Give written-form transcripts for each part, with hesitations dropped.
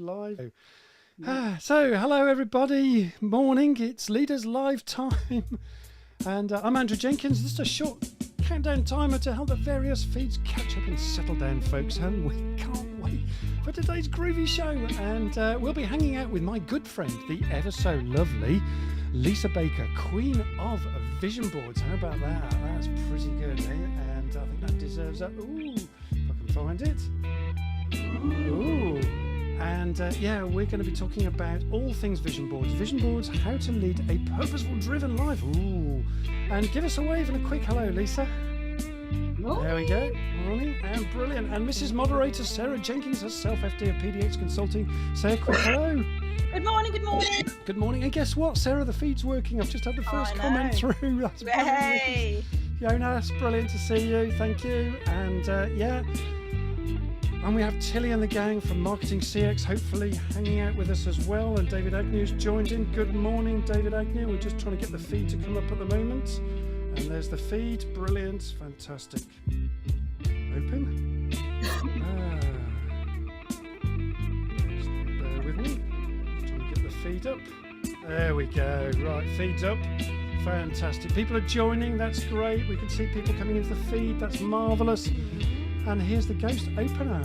live. So, hello everybody. Morning. It's Leaders Live time. And I'm Andrew Jenkins. This is a short countdown timer to help the various feeds catch up and settle down, folks. And we can't wait for today's groovy show. And we'll be hanging out with my good friend, the ever so lovely Lisa Baker, Queen of Vision Boards. How about that? That's pretty good, eh? And I think that deserves a... Ooh, if I can find it. Ooh. And yeah, we're going to be talking about all things vision boards, how to lead a purposeful, driven life. Ooh. And give us a wave and a quick hello, Lisa. Morning. There we go. Morning. And brilliant. And Mrs. Moderator Sarah Jenkins herself, FD of PDX Consulting. Say a quick hello. Good morning, good morning. Good morning. And guess what, Sarah? The feed's working. I've just had the first comment through. That's Hey. Jonas, brilliant to see you. Thank you. And yeah. And we have Tilly and the gang from Marketing CX, hopefully hanging out with us as well. And David Agnew's joined in. Good morning, David Agnew. We're just trying to get the feed to come up at the moment. And there's the feed. Brilliant. Fantastic. Open. Just bear with me. Just trying to get the feed up. There we go. Right, feed's up. Fantastic. People are joining. That's great. We can see people coming into the feed. That's marvellous. And here's the ghost opener.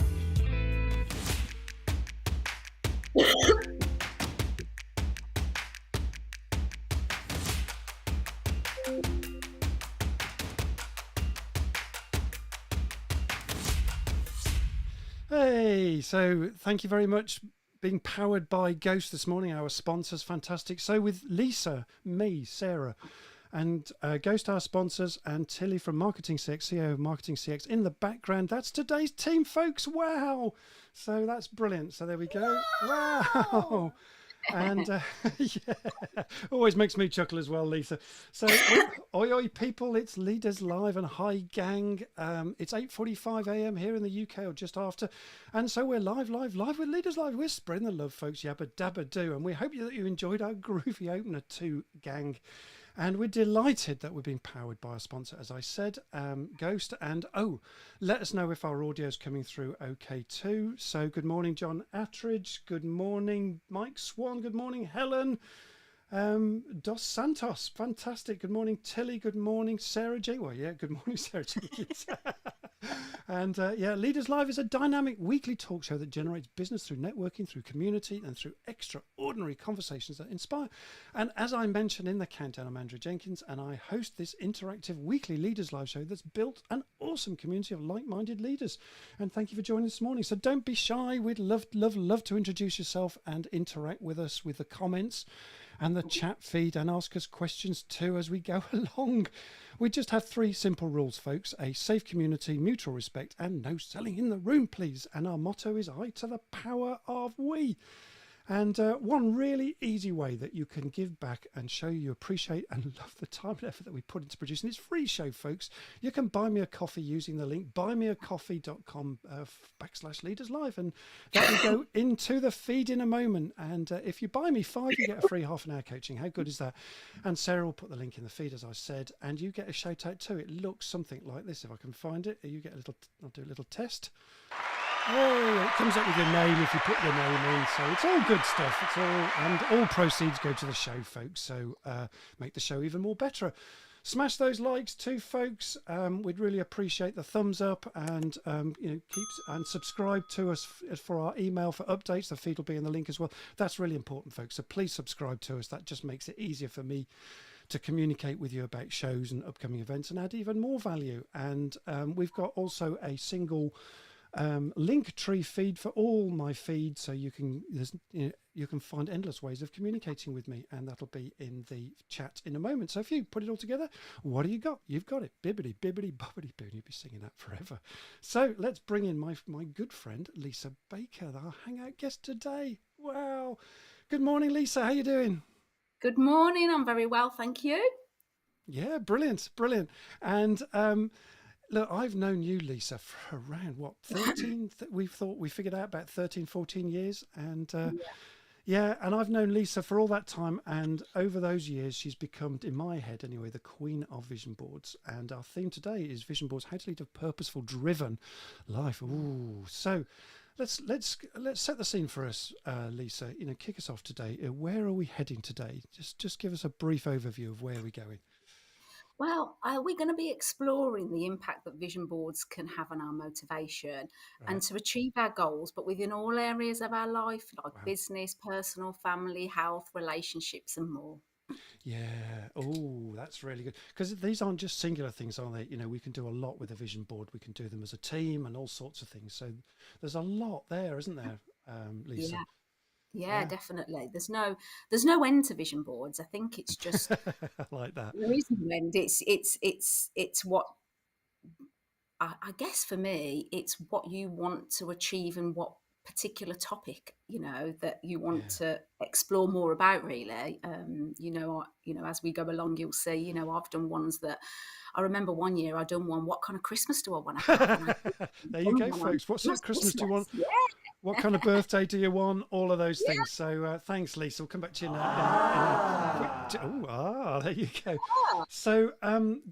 Hey, so thank you very much. Being powered by Ghost this morning, our sponsors, fantastic. So with Lisa, me, Sarah, and Ghost, our sponsors, and Tilly from Marketing CX, CEO of Marketing CX in the background. That's today's team, folks. Wow. So that's brilliant. So there we go. Wow. And yeah, always makes me chuckle as well, Lisa. So oi, oi, people, it's Leaders Live and hi, gang. It's 8:45 a.m. here in the UK or just after. And so we're live with Leaders Live. We're spreading the love, folks. Yabba dabba do. And we hope that you enjoyed our groovy opener too, gang. And we're delighted that we're being powered by a sponsor, as I said, Ghost. And oh, let us know if our audio is coming through okay too. So good morning, John Attridge. Good morning, Mike Swan. Good morning, Helen. Dos Santos. Fantastic. Good morning, Tilly. Good morning, Sarah J. Well, yeah, good morning, Sarah Jenkins. And yeah, Leaders Live is a dynamic weekly talk show that generates business through networking, through community, and through extraordinary conversations that inspire. And as I mentioned in the countdown, I'm Andrew Jenkins, and I host this interactive weekly Leaders Live show that's built an awesome community of like-minded leaders. And thank you for joining this morning. So don't be shy. We'd love to introduce yourself and interact with us with the comments and the chat feed, and ask us questions too as we go along. We just have 3 simple rules, folks: a safe community, mutual respect, and no selling in the room, please. And our motto is I to the power of we. And one really easy way that you can give back and show you appreciate and love the time and effort that we put into producing this free show, folks. You can buy me a coffee using the link buymeacoffee.com/leaderslive, and that will go into the feed in a moment. And if you buy me 5, you get a free half-an-hour coaching. How good is that? And Sarah will put the link in the feed, as I said, and you get a shout out too. It looks something like this. If I can find it, you get a little. I'll do a little test. Oh, it comes up with your name if you put your name in, so it's all good stuff. It's all, and all proceeds go to the show, folks. So make the show even more better. Smash those likes too, folks. We'd really appreciate the thumbs up, and keep and subscribe to us for our email for updates. The feed will be in the link as well. That's really important, folks. So please subscribe to us. That just makes it easier for me to communicate with you about shows and upcoming events and add even more value. And we've got also a single link tree feed for all my feeds, so you can find endless ways of communicating with me, and that'll be in the chat in a moment. So if you put it all together, what do you got? You've got it. Bibbidi bibbidi bobbidi boo. You'll be singing that forever. So let's bring in my good friend Lisa Baker, our hangout guest today. Wow. Good morning, Lisa. How you doing? Good morning. I'm very well, thank you. Yeah, brilliant. And look, I've known you, Lisa, for around, 13? We figured out about 13, 14 years. And yeah, and I've known Lisa for all that time. And over those years, she's become, in my head anyway, the queen of vision boards. And our theme today is vision boards, how to lead a purposeful, driven life. Ooh, so let's set the scene for us, Lisa. Kick us off today. Where are we heading today? Just give us a brief overview of where we're going. Well, we're going to be exploring the impact that vision boards can have on our motivation and Right. to achieve our goals, but within all areas of our life, like Wow. business, personal, family, health, relationships, and more. Yeah. Oh, that's really good. Because these aren't just singular things, are they? We can do a lot with a vision board. We can do them as a team and all sorts of things. So there's a lot there, isn't there, Lisa? Yeah, yeah, Yeah. definitely. There's no end to vision boards. I think it's just I like that. there is no end. It's what I guess for me, it's what you want to achieve and what particular topic that you want Yeah. to explore more about. Really, as we go along, you'll see. I've done ones that I remember one year I done one. What kind of Christmas do I want to have? And I There you done go, one on folks. What sort of just Christmas do you want? Christmas. Yeah, What kind of birthday do you want? All of those yeah. things. So thanks, Lisa. We'll come back to you in a quick. There you go. So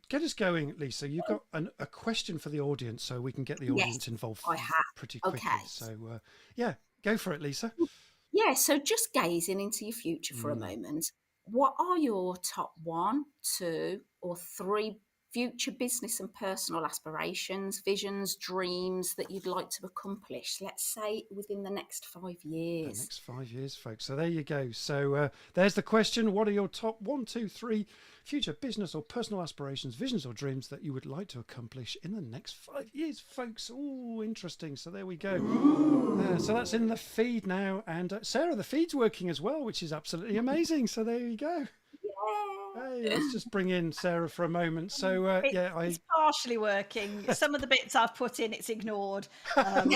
get us going, Lisa. You've got a question for the audience, so we can get the Yes, audience involved I have. pretty quickly. Okay. So yeah, go for it, Lisa. Yeah, so just gazing into your future for a Mm, moment, what are your top one, two, or three future business and personal aspirations, visions, dreams that you'd like to accomplish, let's say within the next 5 the years? next 5 years, folks. So there you go. So there's the question. What are your top one, two, three future business or personal aspirations, visions or dreams that you would like to accomplish in the next 5 years, folks? Oh, interesting. So there we go. So that's in the feed now. And Sarah, the feed's working as well, which is absolutely amazing. So there you go. Hey, let's just bring in Sarah for a moment. So It's partially working. Some of the bits I've put in, it's ignored. I'm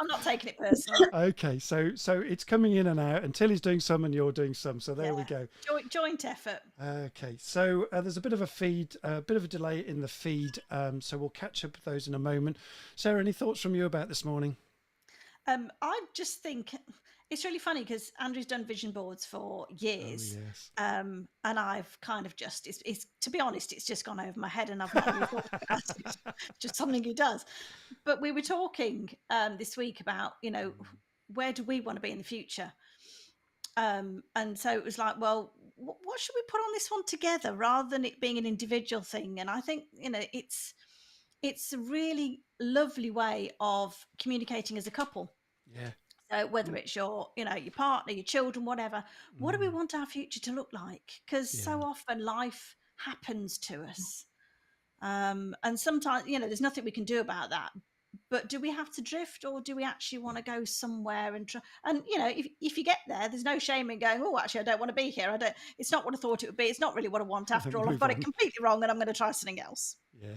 not taking it personally. Okay, so it's coming in and out, and Tilly's doing some and you're doing some. So there we Yeah. go. Joint effort. Okay, so there's a bit of a feed, a bit of a delay in the feed. So we'll catch up with those in a moment. Sarah, any thoughts from you about this morning? I just think it's really funny because Andrew's done vision boards for Oh years. yes. And I've kind of just, it's to be honest, it's just gone over my head and I've not really thought about it. It's just something he does. But we were talking this week about, where do we want to be in the future? And so it was like, well, what should we put on this one together rather than it being an individual thing? And I think, it's a really lovely way of communicating as a couple. Yeah. So whether it's your partner, your children, whatever, what do we Mm, want our future to look like? Because yeah. so often life happens to us. And sometimes, there's nothing we can do about that. But do we have to drift, or do we actually want to go somewhere and try? And if you get there, there's no shame in going, oh, actually, I don't want to be here. I don't. It's not what I thought it would be. It's not really what I want after all. I've Move got it on. completely wrong, and I'm going to try something else. Yeah,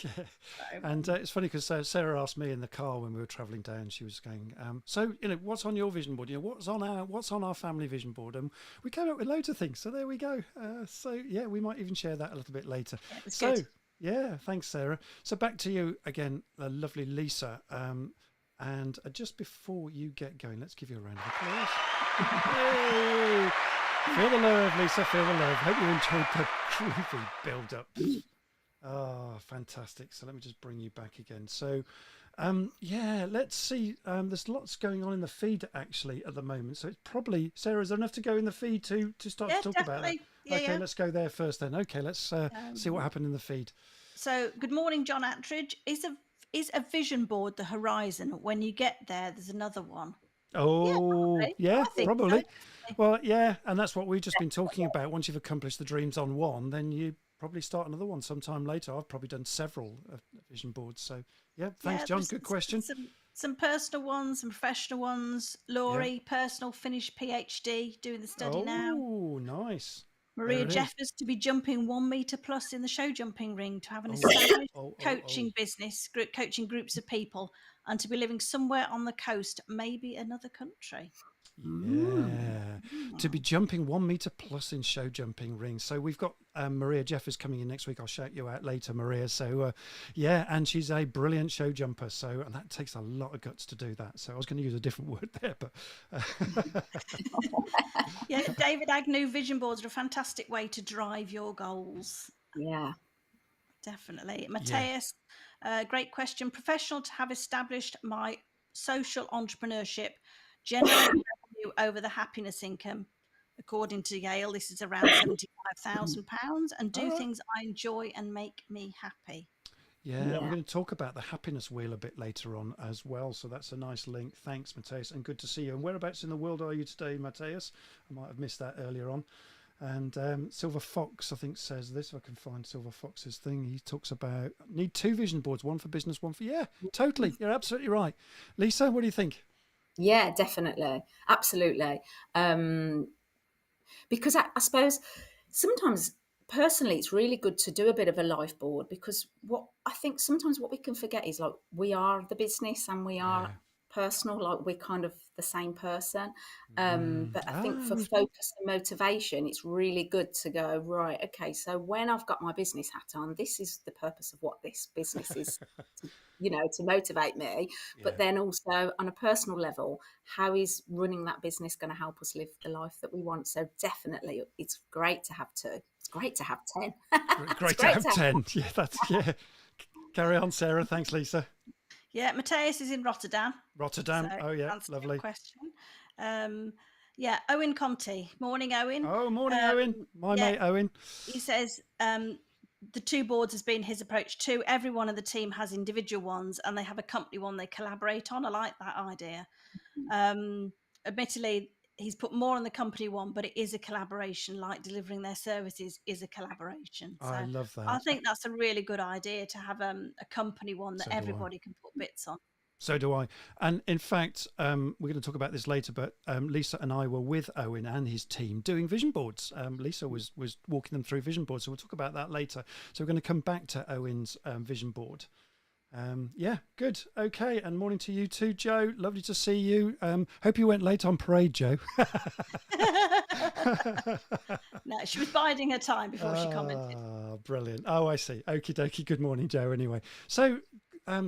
yeah. So, And it's funny because Sarah asked me in the car when we were travelling down. She was going, "So what's on your vision board? What's on our family vision board?" And we came up with loads of things. So there we go. So yeah, we might even share that a little bit later. yeah, it was So good. yeah, thanks, Sarah. So back to you again, lovely Lisa. And just before you get going, let's give you a round of applause. Yay! Feel the love, Lisa. Feel the love. Hope you enjoyed the groovy build-up. Oh, fantastic. So let me just bring you back again. So, yeah, let's see. There's lots going on in the feed actually at the moment. So it's probably, Sarah, is there enough to go in the feed to start Yeah, to talk about that? definitely. Yeah, Okay, yeah. let's go there first then. Okay, let's see what happened in the feed. So, good morning, John Attridge. Is a vision board the horizon? When you get there, there's another one. Yeah, Oh, probably. yeah, I think probably. so. Well, yeah, and that's what we've just been talking about. Once you've accomplished the dreams on one, then you probably start another one sometime later. I've probably done several vision boards. So, yeah, thanks, Yeah, John. there's Good question. some personal ones, some professional ones. Laurie, personal, finished PhD, doing the study now. Oh, nice. Maria There it is. Jeffers to be jumping 1 meter plus in the show jumping ring, to have an Oh, established oh, oh, coaching business, coaching groups of people, and to be living somewhere on the coast, maybe another country. Yeah, to be jumping 1 meter plus in show jumping rings. So we've got Maria Jeffers coming in next week. I'll shout you out later, Maria. So yeah, and she's a brilliant show jumper. So, and that takes a lot of guts to do that. So I was going to use a different word there, but Yeah, David Agnew, vision boards are a fantastic way to drive your goals. Yeah. Definitely. Mateus, great question. Professional to have established my social entrepreneurship, generate revenue over the happiness income. According to Yale, this is around £75,000, and All do right. things I enjoy and make me happy. Yeah, we're Yeah. going to talk about the happiness wheel a bit later on as well. So that's a nice link. Thanks, Mateus, and good to see you. And whereabouts in the world are you today, Mateus? I might have missed that earlier on. And Silver Fox, I think, says this. If I can find Silver Fox's thing, he talks about need 2 vision boards, one for business, one for totally. You're absolutely right, Lisa. What do you think? Yeah, definitely. Absolutely. Because I suppose sometimes personally it's really good to do a bit of a life board, because what I think sometimes what we can forget is like we are the business and we are Yeah. personal, like we're kind of the same person. Mm. But I think for focus and motivation, it's really good to go, right, okay, so when I've got my business hat on, this is the purpose of what this business is, to motivate me. But Yeah. then also on a personal level, how is running that business going to help us live the life that we want? So definitely it's great to have 2. It's great to have 10. It's Great to great have to have 10. Yeah. Carry on, Sarah. Thanks, Lisa. Yeah, Mateus is in Rotterdam. So Rotterdam. Oh, yeah. answer your Lovely. question. Yeah, Owen Conti. Morning, Owen. Oh, morning, Owen. My Yeah, mate, Owen. he says the 2 boards has been his approach too. Everyone in the team has individual ones, and they have a company one they collaborate on. I like that idea. Admittedly, he's put more on the company one, but it is a collaboration. Like delivering their services is a collaboration. I So love I that. think that's a really good idea to have a company one that So do I. everybody can put bits on. So do I. And in fact, we're going to talk about this later, but Lisa and I were with Owen and his team doing vision boards. Lisa was walking them through vision boards. So we'll talk about that later. So we're going to come back to Owen's vision board. Yeah, good. Okay. And morning to you too, Joe. Lovely to see you. Hope you went late on parade, Joe. No, she was biding her time before she commented. Brilliant. Oh, I see. Okie dokie. Good morning, Joe. Anyway, so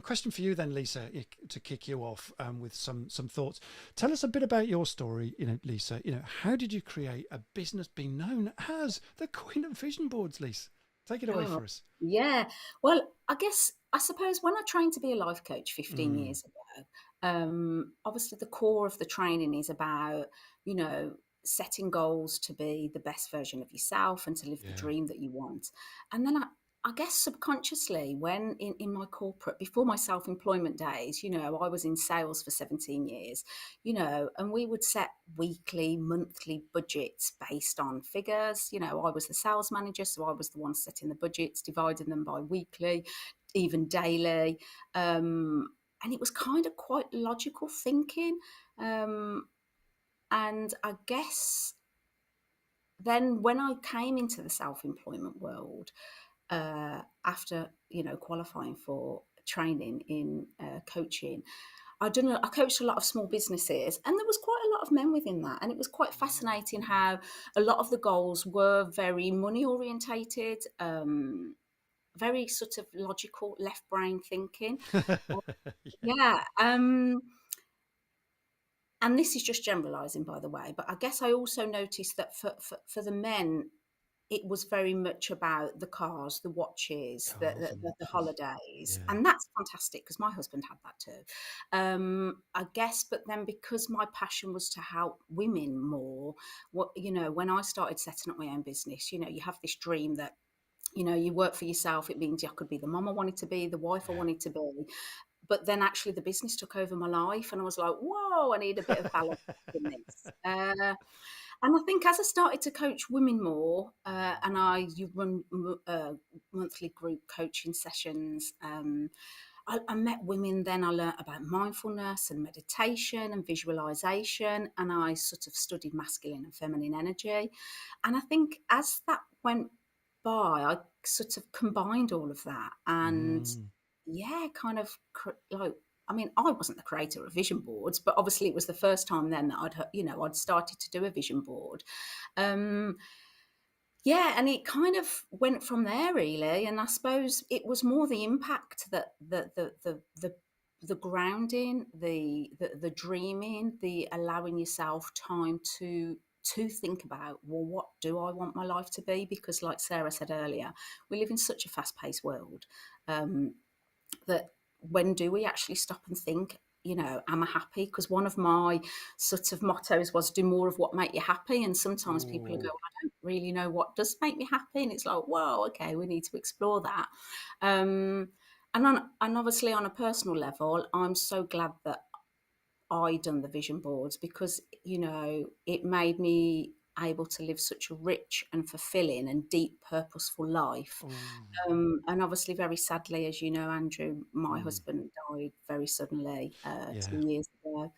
question for you then, Lisa, to kick you off with some thoughts. Tell us a bit about your story, Lisa. How did you create a business being known as the Queen of Vision Boards, Lisa? Take it away Oh, for us. yeah. Well, I suppose when I trained to be a life coach 15 Mm, years ago, obviously the core of the training is about, you know, setting goals to be the best version of yourself and to live the yeah. dream that you want. And then I guess subconsciously, when in my corporate, before my self employment days, I was in sales for 17 years, and we would set weekly, monthly budgets based on figures. I was the sales manager, so I was the one setting the budgets, dividing them by weekly, even daily. And it was kind of quite logical thinking. Um, and I guess then when I came into the self employment world, after qualifying for training in coaching, I coached a lot of small businesses, and there was quite a lot of men within that, and it was quite fascinating how a lot of the goals were very money orientated, very sort of logical left brain thinking. Yeah. And this is just generalizing, by the way, but I guess I also noticed that for the men, it was very much about the cars, the watches, the, Cars the, and the, the watches. holidays. Yeah. And that's fantastic because my husband had that too. I guess, but then because my passion was to help women more, when I started setting up my own business, you have this dream that, you work for yourself. It means I could be the mom I wanted to be, the wife I wanted to be. But then actually the business took over my life and I was like, whoa, I need a bit of balance in this. And I think as I started to coach women more, and you run monthly group coaching sessions, I met women. Then I learnt about mindfulness and meditation and visualization, and I sort of studied masculine and feminine energy. And I think as that went by, I sort of combined all of that, and Mm. yeah, kind of like. I mean, I wasn't the creator of vision boards, but obviously it was the first time then that I'd started to do a vision board. Um, yeah, and it kind of went from there really. And I suppose it was more the impact that the grounding, the dreaming, the allowing yourself time to think about, well, what do I want my life to be? Because like Sarah said earlier, we live in such a fast-paced world, that when do we actually stop and think, am I happy? Because one of my sort of mottos was do more of what make you happy. And sometimes people go, Oh, I don't really know what does make me happy. And it's like, well, okay, we need to explore that. Um, and obviously on a personal level, I'm so glad that I done the vision boards because, it made me able to live such a rich and fulfilling and deep, purposeful life. oh, And obviously, very sadly, as you know, Andrew, my mm, husband died very suddenly yeah. 2 years ago.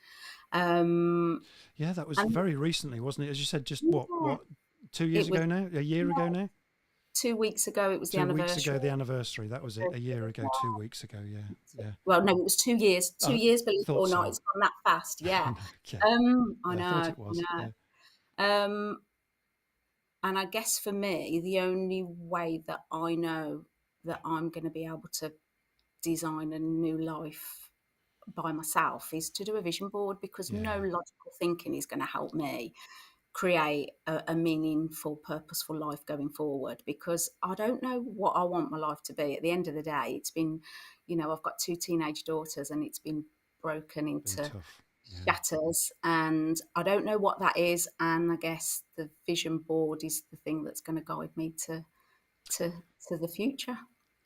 Um, Yeah, that was and very recently, wasn't it? As you said, just yeah, 2 years it was ago now? A year ago no, now? 2 weeks ago. It was the 2 weeks anniversary. ago, the anniversary. That was it. A year ago, 2 weeks ago. Yeah, yeah. Well, no, it was 2 years. Two I years, believe it thought or not, so. it's gone that fast. I Yeah. know. Yeah, I yeah. I know. thought I it was. know. Yeah, Um, And I guess for me, the only way that I know that I'm going to be able to design a new life by myself is to do a vision board because no yeah. logical thinking is going to help me create a meaningful, purposeful life going forward because I don't know what I want my life to be. At the end of the day, it's been, I've got two teenage daughters and it's been broken Been into tough. Yeah, shatters and I don't know what that is and I guess the vision board is the thing that's going to guide me to to the future.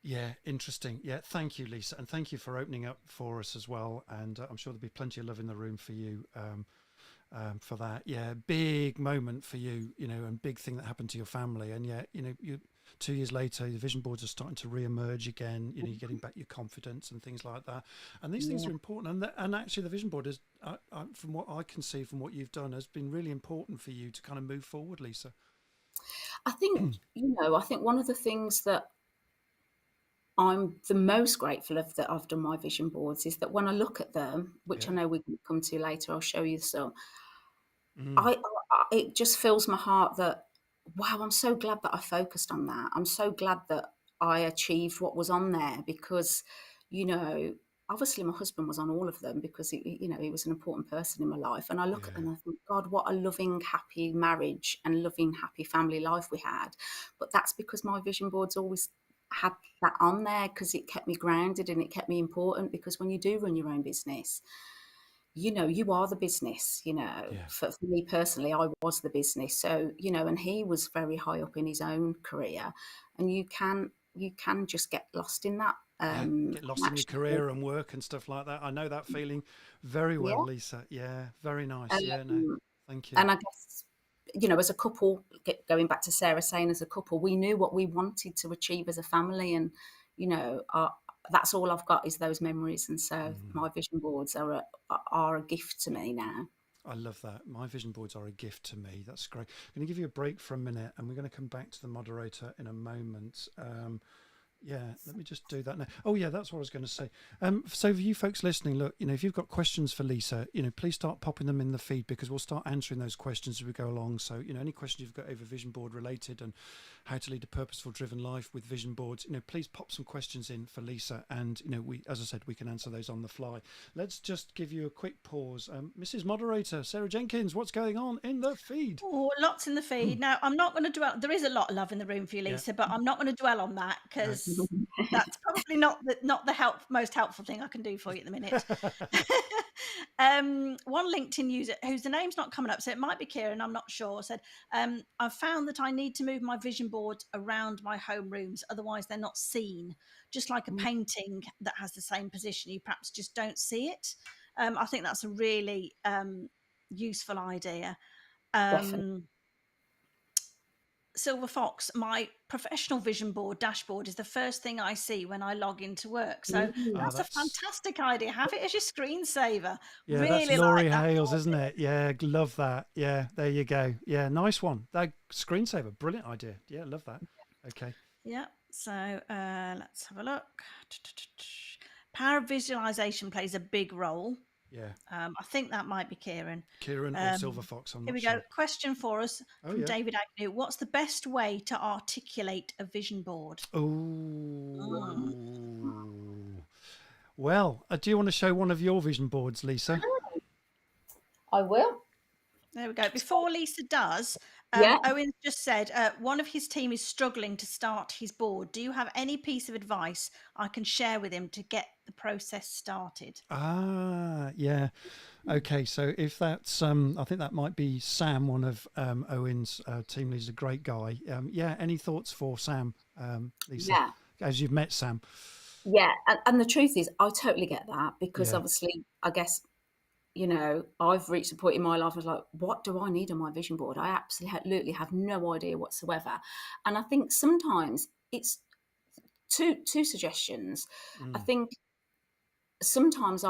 yeah. Interesting. Yeah. Thank you, Lisa, and thank you for opening up for us as well. And I'm sure there'll be plenty of love in the room for you. For that. Yeah, big moment for you, and big thing that happened to your family. And yet, you 2 years later, the vision boards are starting to re-emerge again. You're getting back your confidence and things like that. And these things Yeah. are important. And actually, the vision board is, from what I can see, from what you've done, has been really important for you to kind of move forward, Lisa. I think I think one of the things that I'm the most grateful of that I've done my vision boards is that when I look at them, which I Yeah. know we can come to later, I'll show you some. Mm, It just fills my heart that wow, I'm so glad that I focused on that. I'm so glad that I achieved what was on there because, you know, obviously my husband was on all of them because he was an important person in my life. And I look at them yeah. and I think, God, what a loving, happy marriage and loving, happy family life we had. But that's because my vision boards always had that on there because it kept me grounded and it kept me important because when you do run your own business, you are the business, Yeah. for me personally, I was the business. So, and he was very high up in his own career and you can just get lost in that. Yeah. And Get lost in your actually, career and work and stuff like that. I know that feeling very well, yeah. Lisa. Yeah. Very nice. Yeah. No. Um, Thank you. and I guess, as a couple, going back to Sarah saying as a couple, we knew what we wanted to achieve as a family. And, that's all I've got is those memories. And so Mm. my vision boards are a gift to me now. I love that. My vision boards are a gift to me. That's great. I'm going to give you a break for a minute and we're going to come back to the moderator in a moment. Yeah, let me just do that now. Oh, yeah, that's what I was going to say. So for you folks listening, look, if you've got questions for Lisa, please start popping them in the feed because we'll start answering those questions as we go along. So, any questions you've got over vision board related and how to lead a purposeful, driven life with vision boards, please pop some questions in for Lisa. And, as I said, we can answer those on the fly. Let's just give you a quick pause. Mrs. Moderator, Sarah Jenkins, what's going on in the feed? Oh, lots in the feed. Now, I'm not going to dwell. There is a lot of love in the room for you, Yeah, Lisa, but I'm not going to dwell on that no. because that's probably not the most helpful thing I can do for you at the minute. One LinkedIn user whose the name's not coming up, so it might be Kieran, I'm not sure, said, I've found that I need to move my vision board around my home rooms, otherwise they're not seen. Just like a painting that has the same position, you perhaps just don't see it. I think that's a really useful idea. Definitely. Silver Fox, my professional vision board dashboard is the first thing I see when I log into work. So Oh, that's a that's fantastic idea. Have it as your screensaver. Yeah, that's Really like Laurie that Hales, isn't idea. it? Yeah, love that. Yeah, there you go. Yeah, nice one. That screensaver, brilliant idea. Yeah, love that. Okay. Yeah. So let's have a look. Power of visualization plays a big role. Yeah, I think that might be Kieran. Kieran or Silver Fox, I'm Here not we go. sure. Question for us Oh from yeah. David Agnew. What's the best way to articulate a vision board? Mm. Oh. Well, do you want to show one of your vision boards, Lisa? I will. There we go. Before Lisa does, Yeah. Owen's just said one of his team is struggling to start his board. Do you have any piece of advice I can share with him to get the process started? Yeah. Okay, so if that's, I think that might be Sam, one of Owen's team leaders, a great guy. Yeah, any thoughts for Sam, Lisa, Yeah. as you've met Sam? Yeah. And the truth is, I totally get that because Yeah. obviously, I guess, I've reached a point in my life I was like, what do I need on my vision board? I absolutely have no idea whatsoever. And I think sometimes it's two suggestions. I Mm. think sometimes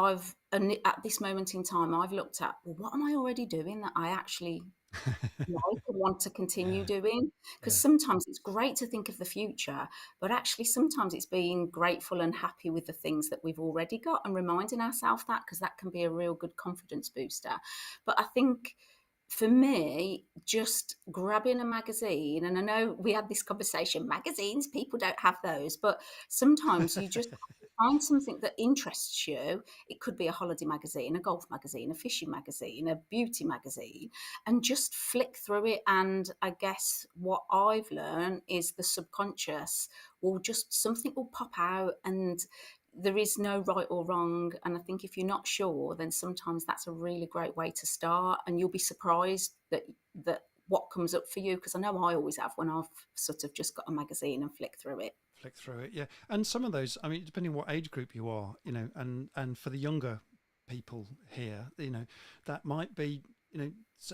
and at this moment in time, I've looked at, well, what am I already doing that I actually like and want to continue Yeah, doing? Because yeah, sometimes it's great to think of the future, but actually sometimes it's being grateful and happy with the things that we've already got and reminding ourselves that, because that can be a real good confidence booster. But I think for me, just grabbing a magazine, and I know we had this conversation, magazines, people don't have those, but sometimes you just have to find something that interests you. It could be a holiday magazine, a golf magazine, a fishing magazine, a beauty magazine, and just flick through it. And I guess what I've learned is the subconscious will just, something will pop out, and there is no right or wrong. And I think if you're not sure, then sometimes that's a really great way to start, and you'll be surprised that what comes up for you, because I know I always have when I've sort of just got a magazine and flick through it. flick through it. Yeah, and some of those, I mean, depending on what age group you are, and for the younger people here, that might be,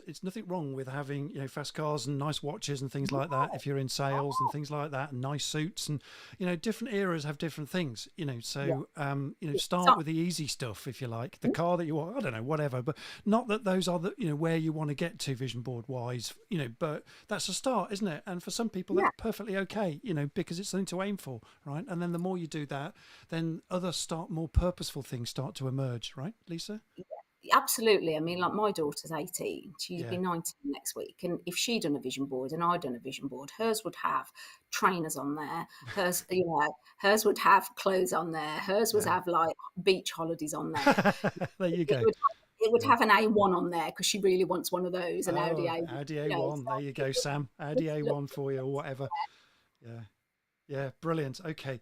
it's nothing wrong with having, fast cars and nice watches and things like that if you're in sales and things like that, and nice suits, and different eras have different things, Yeah. so start So, with the easy stuff, if you like, the car that you want, I don't know, whatever, but not that those are the, where you want to get to vision board wise, but that's a start, isn't it? And for some people yeah. that's perfectly okay, because it's something to aim for, right? And then the more you do that, then other more purposeful things start to emerge, right, Lisa? Absolutely. I mean, like my daughter's 18, she's Yeah. been 19 next week. And if she'd done a vision board and I'd done a vision board, hers would have trainers on there. Hers would have clothes on there. Hers would Yeah. have like beach holidays on there. There you It go. would, it would Yeah. have an A1 on there because she really wants one of those, an Audi Oh, A1. Audi So A1. There you it go, Sam. would Audi look A1 for you or whatever. Yeah. Yeah, brilliant. Okay.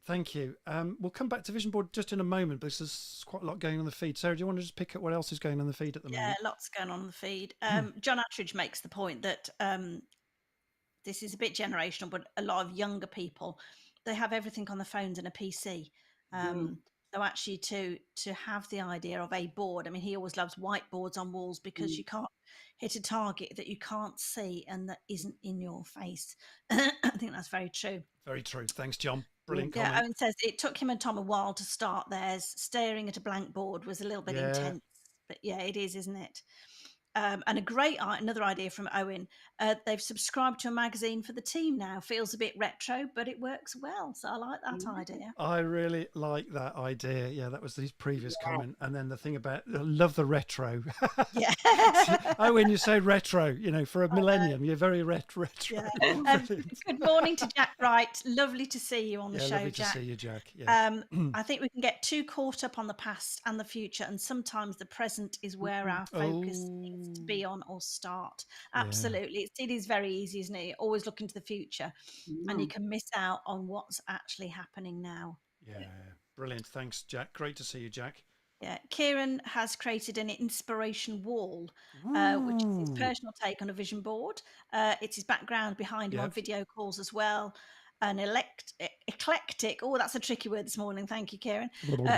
Thank you. We'll come back to vision board just in a moment because there's quite a lot going on the feed. Sarah, do you want to just pick up what else is going on the feed at the Yeah, moment? lots going on the feed. John Attridge makes the point that this is a bit generational, but a lot of younger people, they have everything on the phones and a PC. mm, So actually to have the idea of a board, I mean, he always loves whiteboards on walls because mm, you can't hit a target that you can't see and that isn't in your face. I think that's very true. Very true. Thanks, John. mm. Brilliant Yeah, comment. Owen says it took him and Tom a while to start theirs. Staring at a blank board was a little bit Yeah. intense, but yeah, it is, isn't it? And another idea from Owen. They've subscribed to a magazine for the team now. Feels a bit retro, but it works well. So I like that idea. I really like that idea. Yeah, that was his previous comment. And then the thing about, I love the retro. Yeah. Oh, when you say retro, for a millennium, you're very retro. Yeah. Brilliant. Good morning to Jack Wright. Lovely to see you on the Yeah, show, lovely to Jack. see you, Jack. Yeah. I think we can get too caught up on the past and the future, and sometimes the present is where our focus needs to Oh, be on or start. yeah. Absolutely. It is very easy, isn't it? Always look into the future, and you Mm. can miss out on what's actually happening now. Yeah. Brilliant. Thanks, Jack. Great to see you, Jack. Yeah, Kieran has created an inspiration wall, which is his Ooh. personal take on a vision board. It's his background behind him on Yep. video calls as well. An eclectic, oh, that's a tricky word this morning. Thank you, Kieran.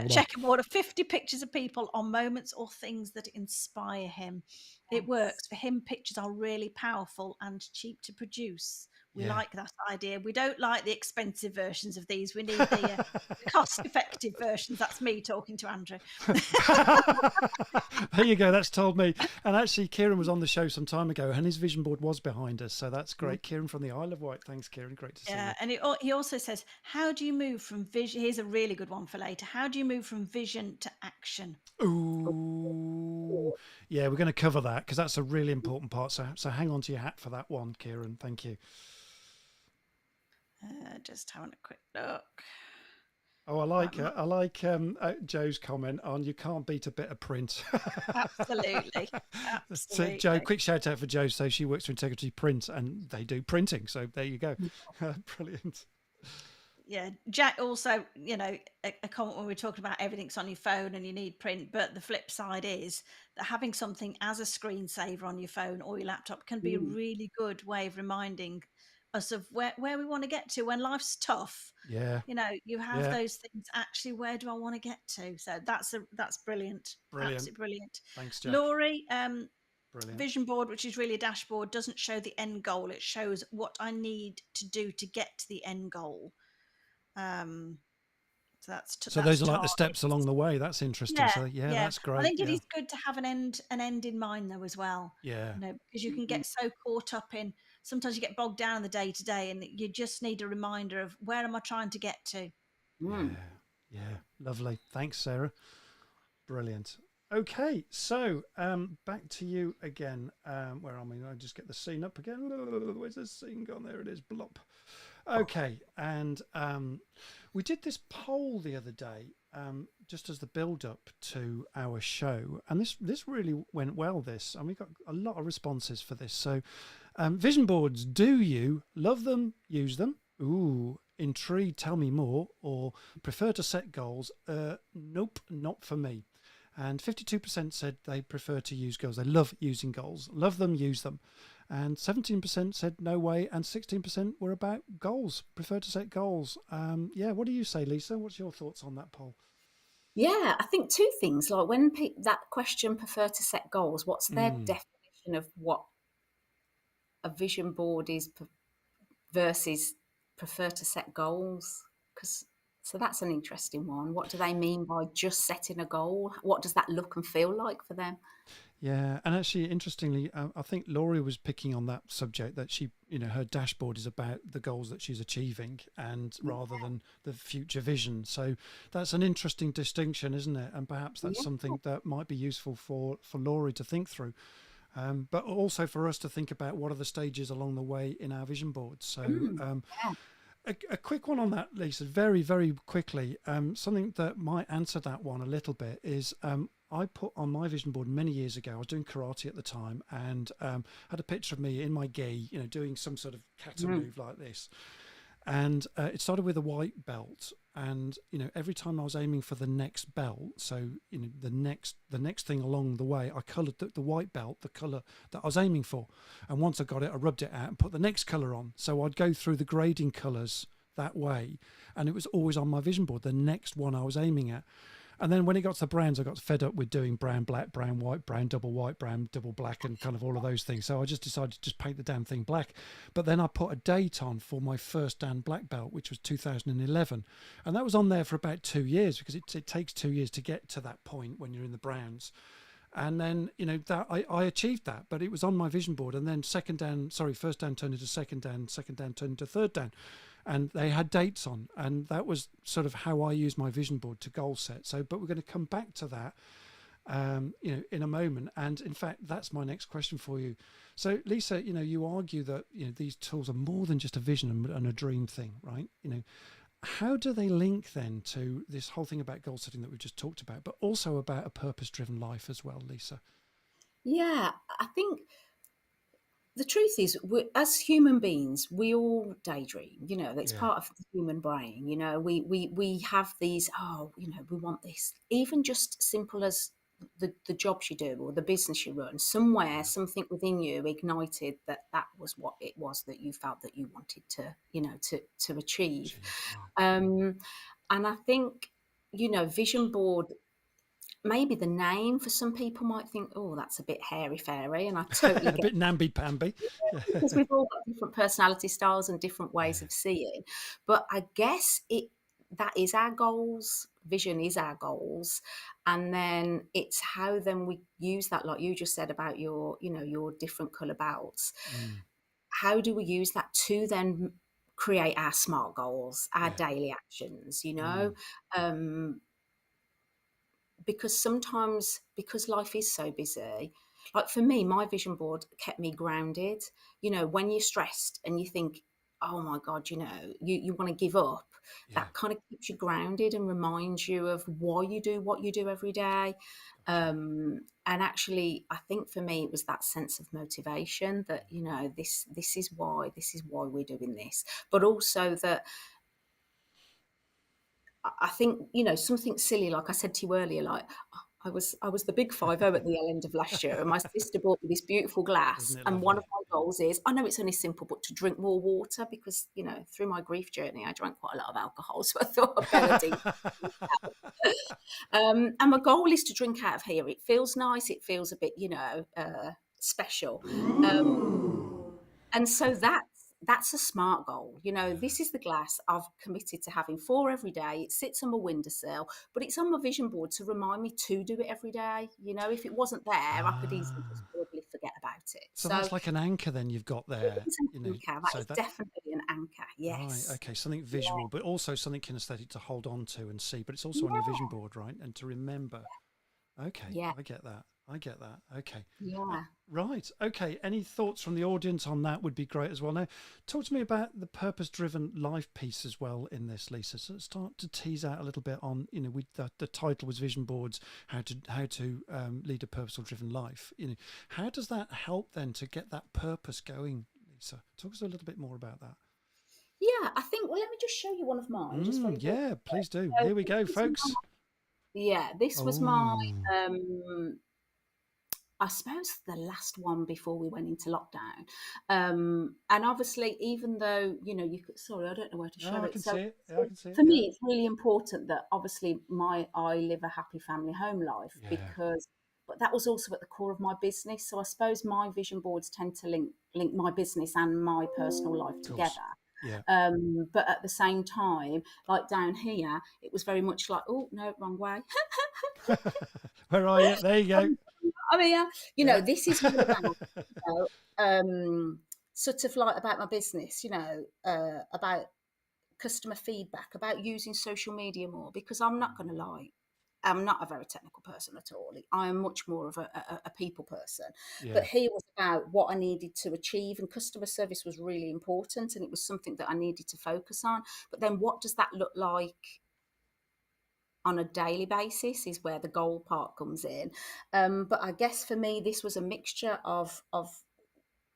Checkerboard of 50 pictures of people on moments or things that inspire him. It works. For him, pictures are really powerful and cheap to produce. We Yeah. like that idea. We don't like the expensive versions of these. We need the cost-effective versions. That's me talking to Andrew. There you go. That's told me. And actually, Kieran was on the show some time ago, and his vision board was behind us. So that's great. Kieran from the Isle of Wight. Thanks, Kieran. Great to see you. Yeah, and he also says, how do you move from vision? Here's a really good one for later. How do you move from vision to action? Ooh, yeah, we're going to cover that because that's a really important part. So hang on to your hat for that one, Kieran. Thank you. Just having a quick look. Oh, Right, I like Joe's comment on you can't beat a bit of print. absolutely, So, Joe, absolutely. quick shout out for Joe. So she works for Integrity Print, and they do printing. So there you go. Brilliant. Yeah, Jack also, a comment when we are talking about everything's on your phone and you need print, but the flip side is that having something as a screensaver on your phone or your laptop can be a Mm. really good way of reminding us of where we want to get to when life's tough. Yeah, You have yeah, those things. Actually, where do I want to get to? So that's brilliant, brilliant. absolutely brilliant. Thanks, Jack. Laurie, Brilliant. vision board, which is really a dashboard, doesn't show the end goal. It shows what I need to do to get to the end goal. Um, so So that's those are like the target. steps along the way. That's interesting. Yeah, So yeah, yeah. that's I great. think it Yeah, is good to have an end in mind though as well. yeah, Because you can get so caught up in sometimes you get bogged down in the day to day, and you just need a reminder of where am I trying to get to. Mm. yeah, yeah. Lovely. Thanks, Sarah. Brilliant. Okay, so back to you again. Where am I? I just get the scene up again. Where's the scene gone? There it is. Blop. Okay, and we did this poll the other day, just as the build-up to our show, and this really went well. This, and we got a lot of responses for this. So, vision boards. Do you love them? Use them? Ooh, intrigued. Tell me more. Or prefer to set goals? Nope, not for me. And 52% said they prefer to use goals. They love using goals. Love them, use them. And 17% said no way, and 16% were about goals, prefer to set goals. Yeah, what do you say, Lisa? What's your thoughts on that poll? Yeah, I think two things. Like when that question, prefer to set goals, what's their Mm, definition of what a vision board is versus prefer to set goals? Because so that's an interesting one. What do they mean by just setting a goal? What does that look and feel like for them? yeah, and actually, interestingly, I think Laurie was picking on that subject that she, her dashboard is about the goals that she's achieving, and rather than the future vision. So that's an interesting distinction, isn't it? And perhaps that's Yeah. something that might be useful for Laurie to think through. But also for us to think about what are the stages along the way in our vision board. So Mm, yeah. a quick one on that, Lisa, very, very quickly. Something that might answer that one a little bit is I put on my vision board many years ago, I was doing karate at the time, and had a picture of me in my gi, doing some sort of kata Mm, move like this. And it started with a white belt, and every time I was aiming for the next belt, so the next thing along the way, I coloured the white belt the colour that I was aiming for, and once I got it, I rubbed it out and put the next colour on. So I'd go through the grading colours that way, and it was always on my vision board the next one I was aiming at. And then when it got to the brands, I got fed up with doing brown, black, brown, white, brown, double black, and kind of all of those things. So I just decided to just paint the damn thing black. But then I put a date on for my first Dan black belt, which was 2011. And that was on there for about 2 years, because it takes 2 years to get to that point when you're in the browns. And then that I achieved that, but it was on my vision board. And then first Dan turned into second dan turned into third dan, and they had dates on, and that was sort of how I use my vision board to goal set. So, but we're going to come back to that, in a moment. And in fact, that's my next question for you. So, Lisa, you argue that these tools are more than just a vision and a dream thing, right? How do they link then to this whole thing about goal setting that we've just talked about, but also about a purpose-driven life as well, Lisa? Yeah, I think the truth is, as human beings, we all daydream. It's Yeah, part of the human brain. We have these. Oh, we want this. Even just simple as the jobs you do or the business you run. Somewhere, yeah, something within you ignited that was what it was that you felt that you wanted to achieve. achieve. Yeah. And I think vision board, maybe the name for some people might think, oh, that's a bit hairy fairy, and I totally A get bit namby-pamby. because we've all got different personality styles and different ways Yeah, of seeing. But I guess that is our goals. Vision is our goals, and then it's how then we use that, like you just said about your different color belts. mm, How do we use that to then create our smart goals, our yeah, daily actions? mm, Because sometimes, because life is so busy, like for me, my vision board kept me grounded. When you're stressed and you think, oh my God, you want to give up, Yeah. that kind of keeps you grounded and reminds you of why you do what you do every day. Gotcha. And actually, I think for me, it was that sense of motivation that, this is why we're doing this. But also that I think, something silly, like I said to you earlier, like I was the big 50 at the end of last year, and my sister bought me this beautiful Isn't glass. it And one of lovely? my goals is, I know it's only simple, but to drink more water because, through my grief journey, I drank quite a lot of alcohol. So I thought I'd better do. And my goal is to drink out of here. It feels nice. It feels a bit, special. Um, and so that's a smart goal. Yeah. This is the glass I've committed to having 4 every day. It sits on my windowsill, but it's on my vision board to remind me to do it every day. If it wasn't there, I could easily just Ah. probably forget about it. So So that's like an anchor then you've got it there, is an anchor. That so is that, definitely an anchor. right, Yes. okay, something Yeah. visual, but also something kinesthetic to hold on to and see, but it's also on your Yeah. vision board, right? And to remember. Okay, Yeah. I get that. I get that. Okay. Uh, Yeah. right. Okay. Any thoughts from the audience on that would be great as well. Now, talk to me about the purpose-driven life piece as well in this, Lisa. So start to tease out a little bit on, with the title was Vision Boards, how to lead a purposeful-driven life. How does that help then to get that purpose going, Lisa? Talk us a little bit more about that. Yeah. I think. Well, let me just show you one of mine, just very briefly. Yeah, please do. So Here we this go, was my, folks. yeah, this was my Oh, um I suppose the last one before we went into lockdown. And obviously, even though, you could, sorry, I don't know where to oh, show I it. can see So, it. Yeah, I so can see it. for Yeah. me, it's really important that obviously I live a happy family home life Yeah. but that was also at the core of my business. So I suppose my vision boards tend to link my business and my personal life Of together. course. Yeah. But at the same time, like down here, it was very much like, oh no, wrong way. Where are you? There you go. I mean, Yeah. this is all about, know, sort of like about my business, about customer feedback, about using social media more, because I'm not going to lie. I'm not a very technical person at all. I am much more of a people person. But Yeah. here was about what I needed to achieve, and customer service was really important, and it was something that I needed to focus on. But then, what does that look like on a daily basis is where the goal part comes in. But I guess for me, this was a mixture of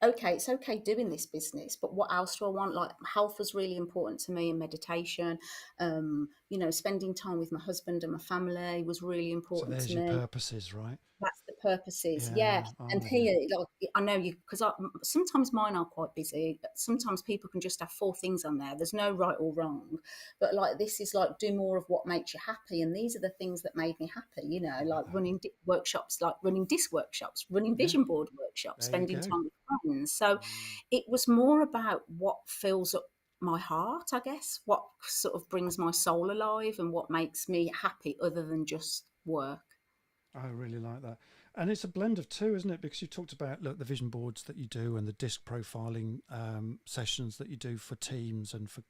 okay, it's okay doing this business, but what else do I want? Like health was really important to me, and meditation. Spending time with my husband and my family was really So important to there's your me. purposes, right? That's the purposes, yeah. Yeah, I'm And with you. here, like, I know you, because sometimes mine are quite busy. Sometimes people can just have 4 things on there. There's no right or wrong, but like this is like do more of what makes you happy, and these are the things that made me happy. I like Like that. running workshops, like running disc workshops, running Yeah, vision board workshops, there you spending go. time with friends. So Mm. it was more about what fills up my heart, I guess, what sort of brings my soul alive, and what makes me happy other than just work. I really like that. And it's a blend of two, isn't it? Because you talked about, look, the vision boards that you do and the disc profiling sessions that you do for teams and for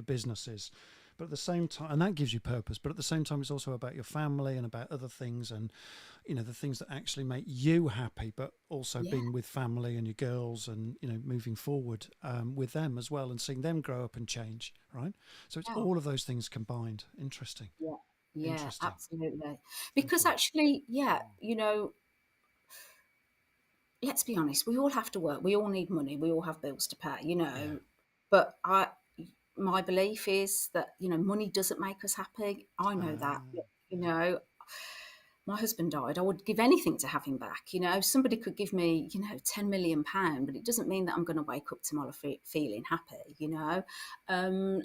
businesses. But at the same time, and that gives you purpose, but at the same time, it's also about your family and about other things and, the things that actually make you happy, but also Yeah, being with family and your girls and, moving forward with them as well and seeing them grow up and change, right? So it's yeah. all of those things combined. Interesting. Yeah, yeah, Interesting. absolutely. Thank Because you. actually, yeah, let's be honest, we all have to work. We all need money. We all have bills to pay. Yeah. But my belief is that, money doesn't make us happy. I know that. You Yeah. know, my husband died. I would give anything to have him back. Somebody could give me, £10 million, but it doesn't mean that I'm going to wake up tomorrow feeling happy.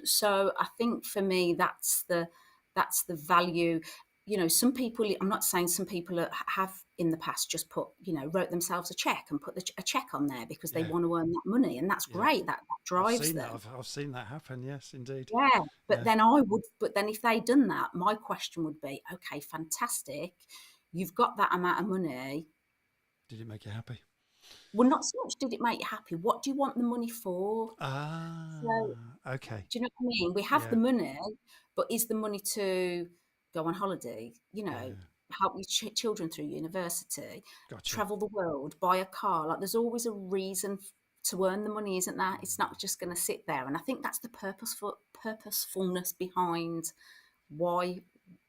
So I think for me, that's the value. Some people. I'm not saying some people have in the past just wrote themselves a check and put a check on there because they Yeah. want to earn that money, and that's Yeah. great. That I've drives seen that. them. I've seen that happen. Yes, indeed. Yeah, but Yeah. then if they'd done that, my question would be, okay, fantastic. You've got that amount of money. Did it make you happy? Well, not so much did it make you happy. What do you want the money for? So, Okay. do you know what I mean? We have the Yeah. money, but is the money to go on holiday, Yeah. help your children through university, Gotcha. travel the world, buy a car? Like there's always a reason to earn the money, isn't that? It's not just going to sit there. And I think that's the purposefulness behind why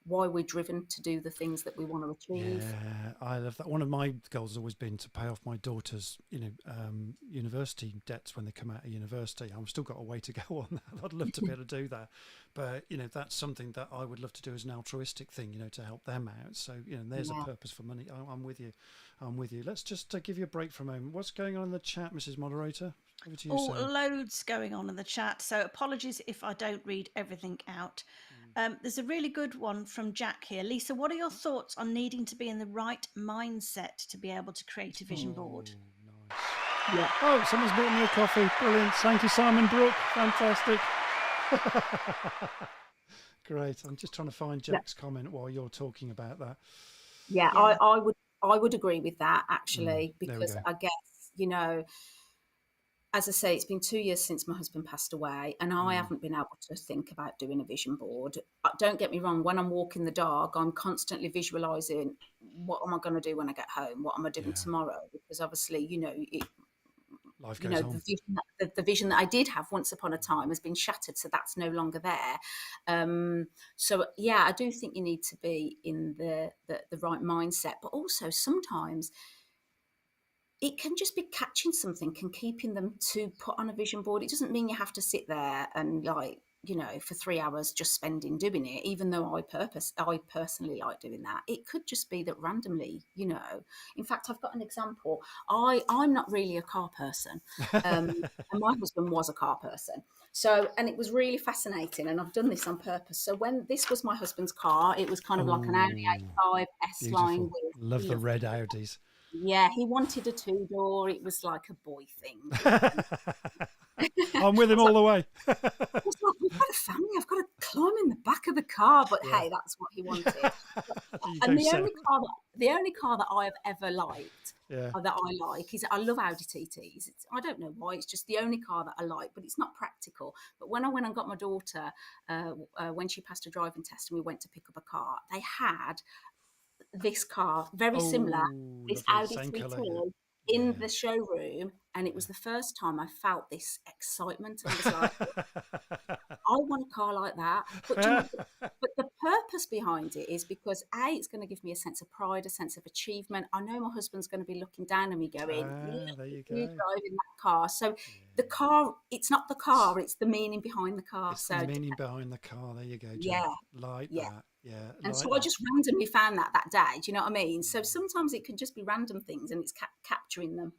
we're driven to do the things that we want to achieve. Yeah, I love that. One of my goals has always been to pay off my daughter's, university debts when they come out of university. I've still got a way to go on that. I'd love to be able to do that, but that's something that I would love to do as an altruistic thing, to help them out. So there's a purpose for money. I'm with you. I'm with you. Let's just give you a break for a moment. What's going on in the chat, Mrs. Moderator? Over to you, Sarah. Loads going on in the chat. So apologies if I don't read everything out. There's a really good one from Jack here. Lisa, what are your thoughts on needing to be in the right mindset to be able to create a vision board? Nice. Yeah. Oh, someone's bought me a coffee. Brilliant. Thank you, Simon Brooke. Fantastic. Great. I'm just trying to find Jack's comment while you're talking about that. Yeah. I would agree with that, actually, because I guess, as I say, it's been 2 years since my husband passed away, and I haven't been able to think about doing a vision board. Don't get me wrong, when I'm walking the dog, I'm constantly visualizing, what am I going to do when I get home? What am I doing tomorrow? Because obviously, life goes on. The vision that I did have once upon a time has been shattered, so that's no longer there. So yeah, I do think you need to be in the right mindset, but also sometimes it can just be catching something and keeping them to put on a vision board. It doesn't mean you have to sit there and for 3 hours just spending doing it, even though I personally like doing that. It could just be that randomly, in fact, I've got an example. I'm not really a car person. And my husband was a car person. So, and it was really fascinating, and I've done this on purpose. So when this was my husband's car, it was kind of like an Audi A5 S-Line. Beautiful. Love the red Audis. Yeah, he wanted a 2-door. It was like a boy thing. I'm with him all the way. I was like, we've got a family. I've got to climb in the back of the car. But hey, that's what he wanted. And the only car that I have ever liked, that I like, is I love Audi TTs. I don't know why. It's just the only car that I like, but it's not practical. But when I went and got my daughter, when she passed her driving test and we went to pick up a car, they had this car, very similar, this Audi TT in the showroom, and it was the first time I felt this excitement. And I was like, I want a car like that. But the purpose behind it is because it's going to give me a sense of pride, a sense of achievement. I know my husband's going to be looking down at me going, there you go. You're driving that car. So the car, it's not the car, it's the meaning behind the car. It's the meaning behind the car. There you go, Jen. Yeah. Like that. Yeah. And so I just randomly found that day. Do you know what I mean? So sometimes it can just be random things, and it's capturing them.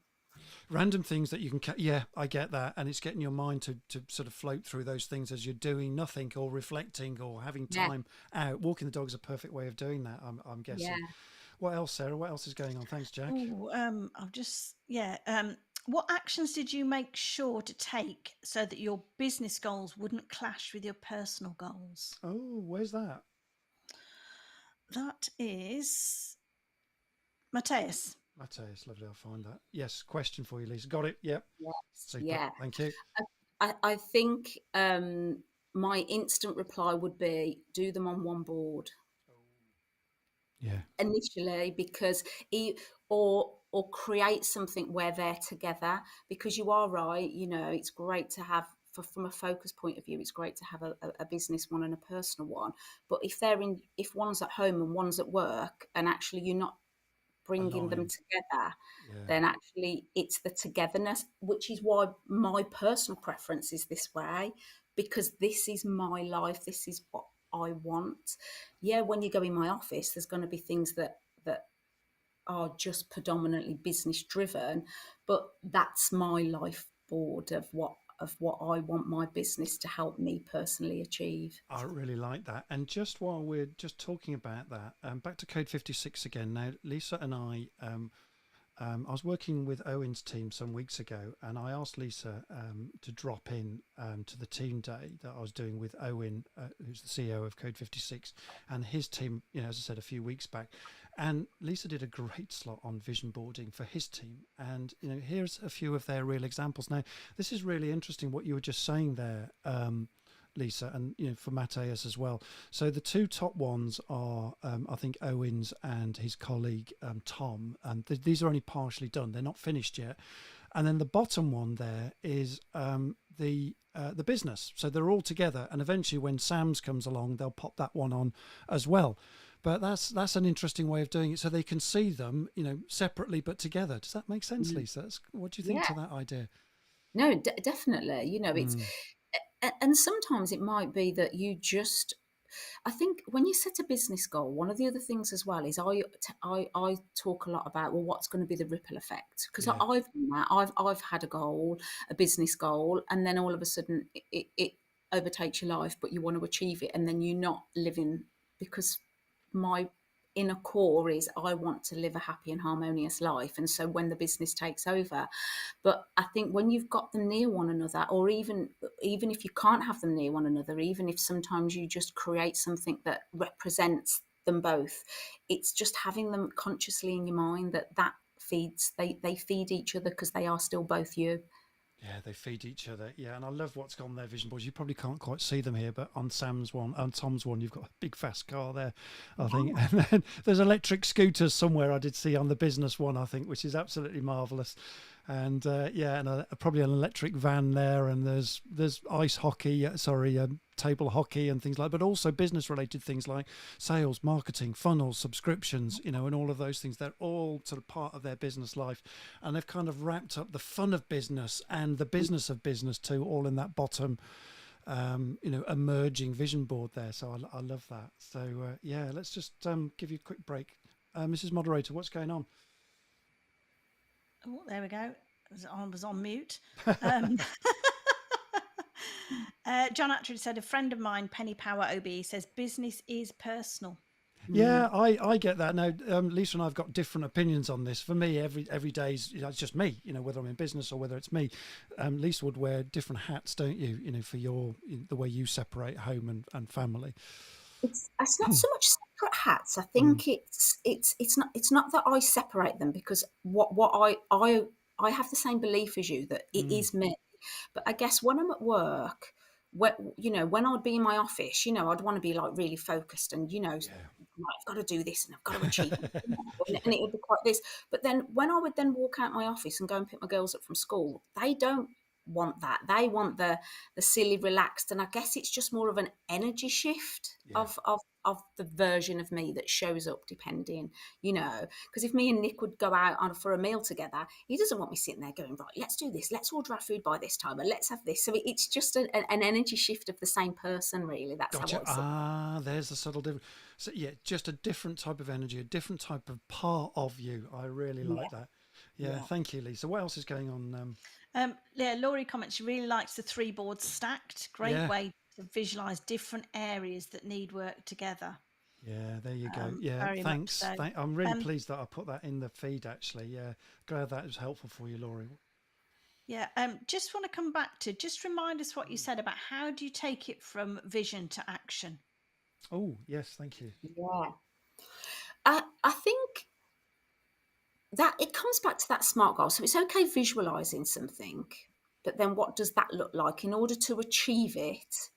Random things that you can I get that, and it's getting your mind to sort of float through those things as you're doing nothing or reflecting or having time out. Walking the dog is a perfect way of doing that, I'm guessing. What else, Sarah? What else is going on? Thanks, Jack. What actions did you make sure to take so that your business goals wouldn't clash with your personal goals? Where's that? That is Matthias. Lovely. I'll find that. Yes, question for you, Lisa. Got it. Yep. Yes. Super. Yeah. Thank you. I think my instant reply would be do them on one board. Yeah. Initially, because or create something where they're together, because you are right. It's great to have, from a focus point of view, it's great to have a business one and a personal one. But if one's at home and one's at work, and actually you're not bringing them together, then actually it's the togetherness, which is why my personal preference is this way, because this is my life. This is what I want. Yeah, when you go in my office, there's going to be things that are just predominantly business driven, but that's my life board of what I want my business to help me personally achieve. I really like that. And just while we're just talking about that, back to Code 56 again. Now, Lisa and I was working with Owen's team some weeks ago, and I asked Lisa to drop in to the team day that I was doing with Owen, who's the CEO of Code 56, and his team, as I said, a few weeks back. And Lisa did a great slot on vision boarding for his team. And, here's a few of their real examples. Now, this is really interesting what you were just saying there, Lisa, and for Matthias as well. So the two top ones are, I think, Owens and his colleague Tom. These are only partially done; they're not finished yet. and then the bottom one there is the business. So they're all together, and eventually when Sam's comes along, they'll pop that one on as well. But that's an interesting way of doing it, so they can see them, separately but together. Does that make sense, Lisa? What do you think Yeah. to that idea? No, definitely. It's Mm, and sometimes it might be that you just I think when you set a business goal, one of the other things as well is I talk a lot about, well, what's going to be the ripple effect? Because yeah, I've done that. I've had a goal, a business goal, and then all of a sudden it overtakes your life, but you want to achieve it, and then you're not living, because my inner core is I want to live a happy and harmonious life. And so when the business takes over, but I think when you've got them near one another, or even if you can't have them near one another, even if sometimes you just create something that represents them both, it's just having them consciously in your mind that feeds, they feed each other, because they are still both you. yeah, they feed each other. Yeah, and I love what's on their vision boards. You probably can't quite see them here, but on Tom's one, you've got a big fast car there, I think. Yeah. And then there's electric scooters somewhere I did see on the business one, I think, which is absolutely marvelous. And yeah, and probably an electric van there, and there's ice hockey, table hockey and things like, but also business related things like sales, marketing, funnels, subscriptions, and all of those things. They're all sort of part of their business life, and they've kind of wrapped up the fun of business and the business of business too, all in that bottom, emerging vision board there. So I love that. So yeah, let's just give you a quick break, Mrs. Moderator. What's going on? Oh, there we go. I was on mute. Um, John Attridge said, a friend of mine, Penny Power OBE, says business is personal. Yeah, I get that. Now, Lisa and I've got different opinions on this. For me, every day's, it's just me, whether I'm in business or whether it's me. Lisa would wear different hats, don't you, for the way you separate home and family. It's not so much separate hats. I Mm, think it's not that I separate them, because what I have the same belief as you, that it mm, is me. But I guess when I'm at work, when I'd be in my office, I'd want to be like really focused, and yeah. right, I've got to do this and I've got to achieve it, and Yeah. it would be quite this. But then when I would then walk out my office and go and pick my girls up from school, they don't want that. They want the silly, relaxed, and I guess it's just more of an energy shift Yeah. of the version of me that shows up, depending, because if me and Nick would go out for a meal together, he doesn't want me sitting there going, right, let's do this, let's order our food by this time, and let's have this. So it's just an energy shift of the same person, really. That's how Gotcha. I see. There's a subtle difference. So yeah, just a different type of energy, a different type of part of you. I really Yeah, like that. Yeah, yeah. thank you, Lisa. What else is going on? Yeah, Laurie comments she really likes the three boards stacked. Great Yeah, way to visualize different areas that need work together. yeah, there you go. Yeah, Very much thanks. so. I'm really Um, pleased that I put that in the feed, actually. Yeah, glad that was helpful for you, Laurie. yeah, just want to come back to just remind us what you said about how do you take it from vision to action? Oh, yes, thank you. Yeah. I think that it comes back to that SMART goal. So it's okay visualizing something, but then what does that look like? In order to achieve it,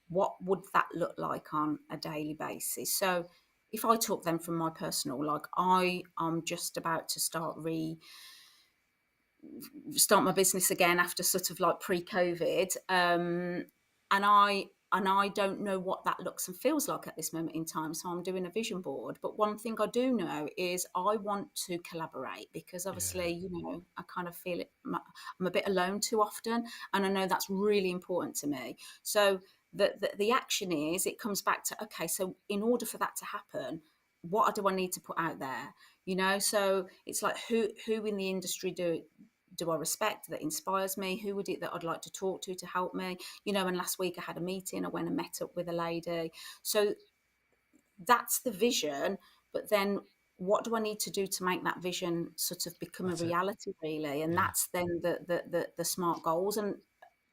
what would that look like on a daily basis? So if I talk then from my personal, like I am just about to start my business again after sort of like pre-COVID, and I don't know what that looks and feels like at this moment in time. So I'm doing a vision board. But one thing I do know is I want to collaborate, because Yeah, obviously, I kind of feel it. I'm a bit alone too often, and I know that's really important to me. So the action is, it comes back to, okay, so in order for that to happen, what do I need to put out there? So it's like, who in the industry do I respect, that inspires me? Who would it that I'd like to talk to help me? And last week I had a meeting, I went and met up with a lady. So that's the vision. But then what do I need to do to make that vision sort of become a that's it. reality, really? And Yeah. that's then the SMART goals. And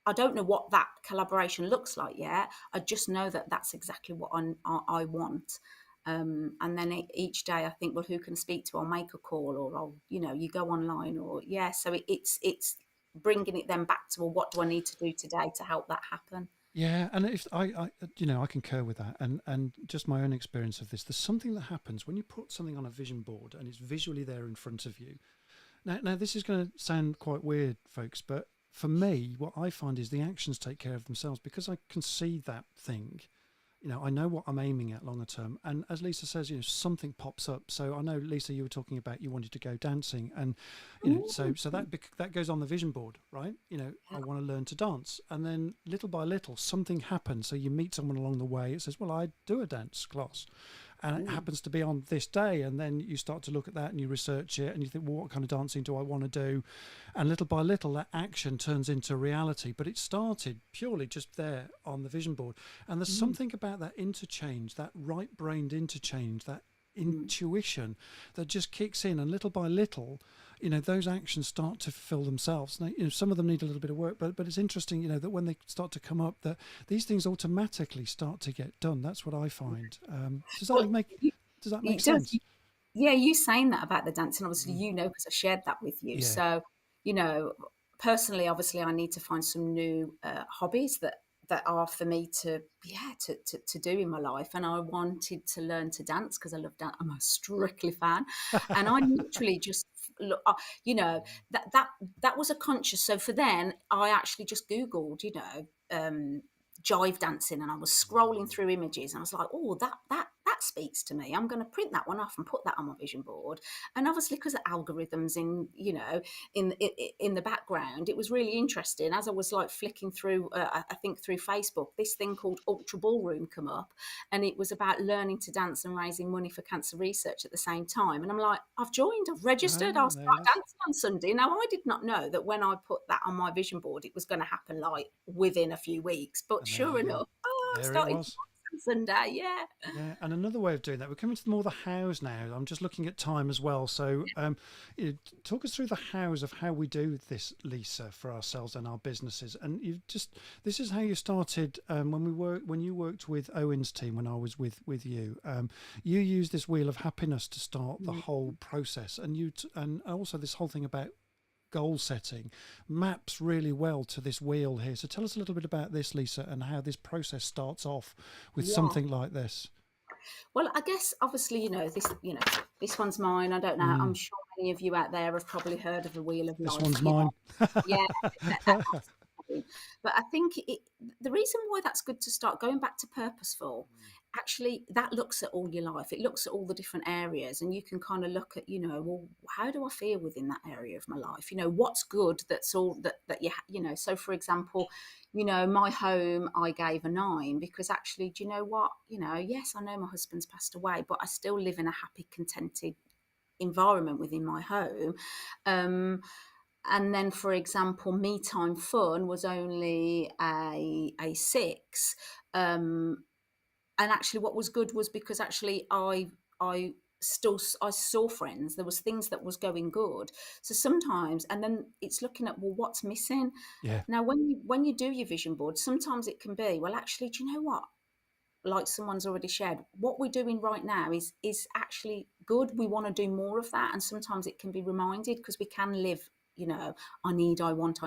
I don't know what that collaboration looks like yet. I just know that that's exactly what I want. And then each day I think, well, who can speak to? I'll make a call, or you go online, or yeah. So it's bringing it then back to, well, what do I need to do today to help that happen? Yeah, and if I concur with that, and just my own experience of this. There's something that happens when you put something on a vision board and it's visually there in front of you. Now this is going to sound quite weird, folks, but for me, what I find is the actions take care of themselves because I can see that thing. I know what I'm aiming at longer term. And as Lisa says, something pops up. So I know, Lisa, you were talking about you wanted to go dancing, and so that goes on the vision board, right? I want to learn to dance, and then little by little, something happens. So you meet someone along the way. It says, well, I do a dance class, and it happens to be on this day, and then you start to look at that and you research it and you think, well, what kind of dancing do I want to do? And little by little that action turns into reality, but it started purely just there on the vision board. And there's something about that interchange, that right-brained interchange, that intuition that just kicks in, and little by little those actions start to fulfill themselves. Now, some of them need a little bit of work, but it's interesting that when they start to come up, that these things automatically start to get done. That's what I find. Does that make sense? Yeah, you saying that about the dancing, obviously, because I shared that with you. Yeah. So, personally, obviously, I need to find some new hobbies that are for me to do in my life. And I wanted to learn to dance because I love dance. I'm a Strictly fan, and I literally just look, that was a conscious. So for then, I actually just Googled, jive dancing, and I was scrolling through images, and I was like, oh, that speaks to me. I'm going to print that one off and put that on my vision board. And obviously, because of algorithms in the background, it was really interesting. As I was like flicking through, I think through Facebook, this thing called Ultra Ballroom come up, and it was about learning to dance and raising money for cancer research at the same time. And I'm like, I've joined, I've registered, I'll start dancing on Sunday. Now, I did not know that when I put that on my vision board, it was going to happen like within a few weeks. But sure enough, I started Sunday, yeah. And another way of doing that, we're coming to more the hows now. I'm just looking at time as well. So talk us through the hows of how we do this, Lisa, for ourselves and our businesses. And this is how you started when you worked with Owen's team, when I was with you. You used this wheel of happiness to start the whole process, and also this whole thing about goal setting maps really well to this wheel here. So tell us a little bit about this, Lisa, and how this process starts off with something like this. Well, I guess obviously, this one's mine. I don't know. I'm sure many of you out there have probably heard of the Wheel of Life. This one's mine. Yeah. But I think the reason why that's good to start going back to purposeful, actually, that looks at all your life. It looks at all the different areas, and you can kind of look at, well, how do I feel within that area of my life? What's good? That's all that So, for example, my home, I gave a 9 because actually, do you know what? Yes, I know my husband's passed away, but I still live in a happy, contented environment within my home. And then, for example, me time fun was only a 6. And actually, what was good was because actually I saw friends. There was things that was going good. So sometimes, and then it's looking at, well, what's missing? Yeah. Now, when you do your vision board, sometimes it can be, well, actually, do you know what? Like someone's already shared, what we're doing right now is actually good. We want to do more of that, and sometimes it can be reminded because we can live. I need, I want.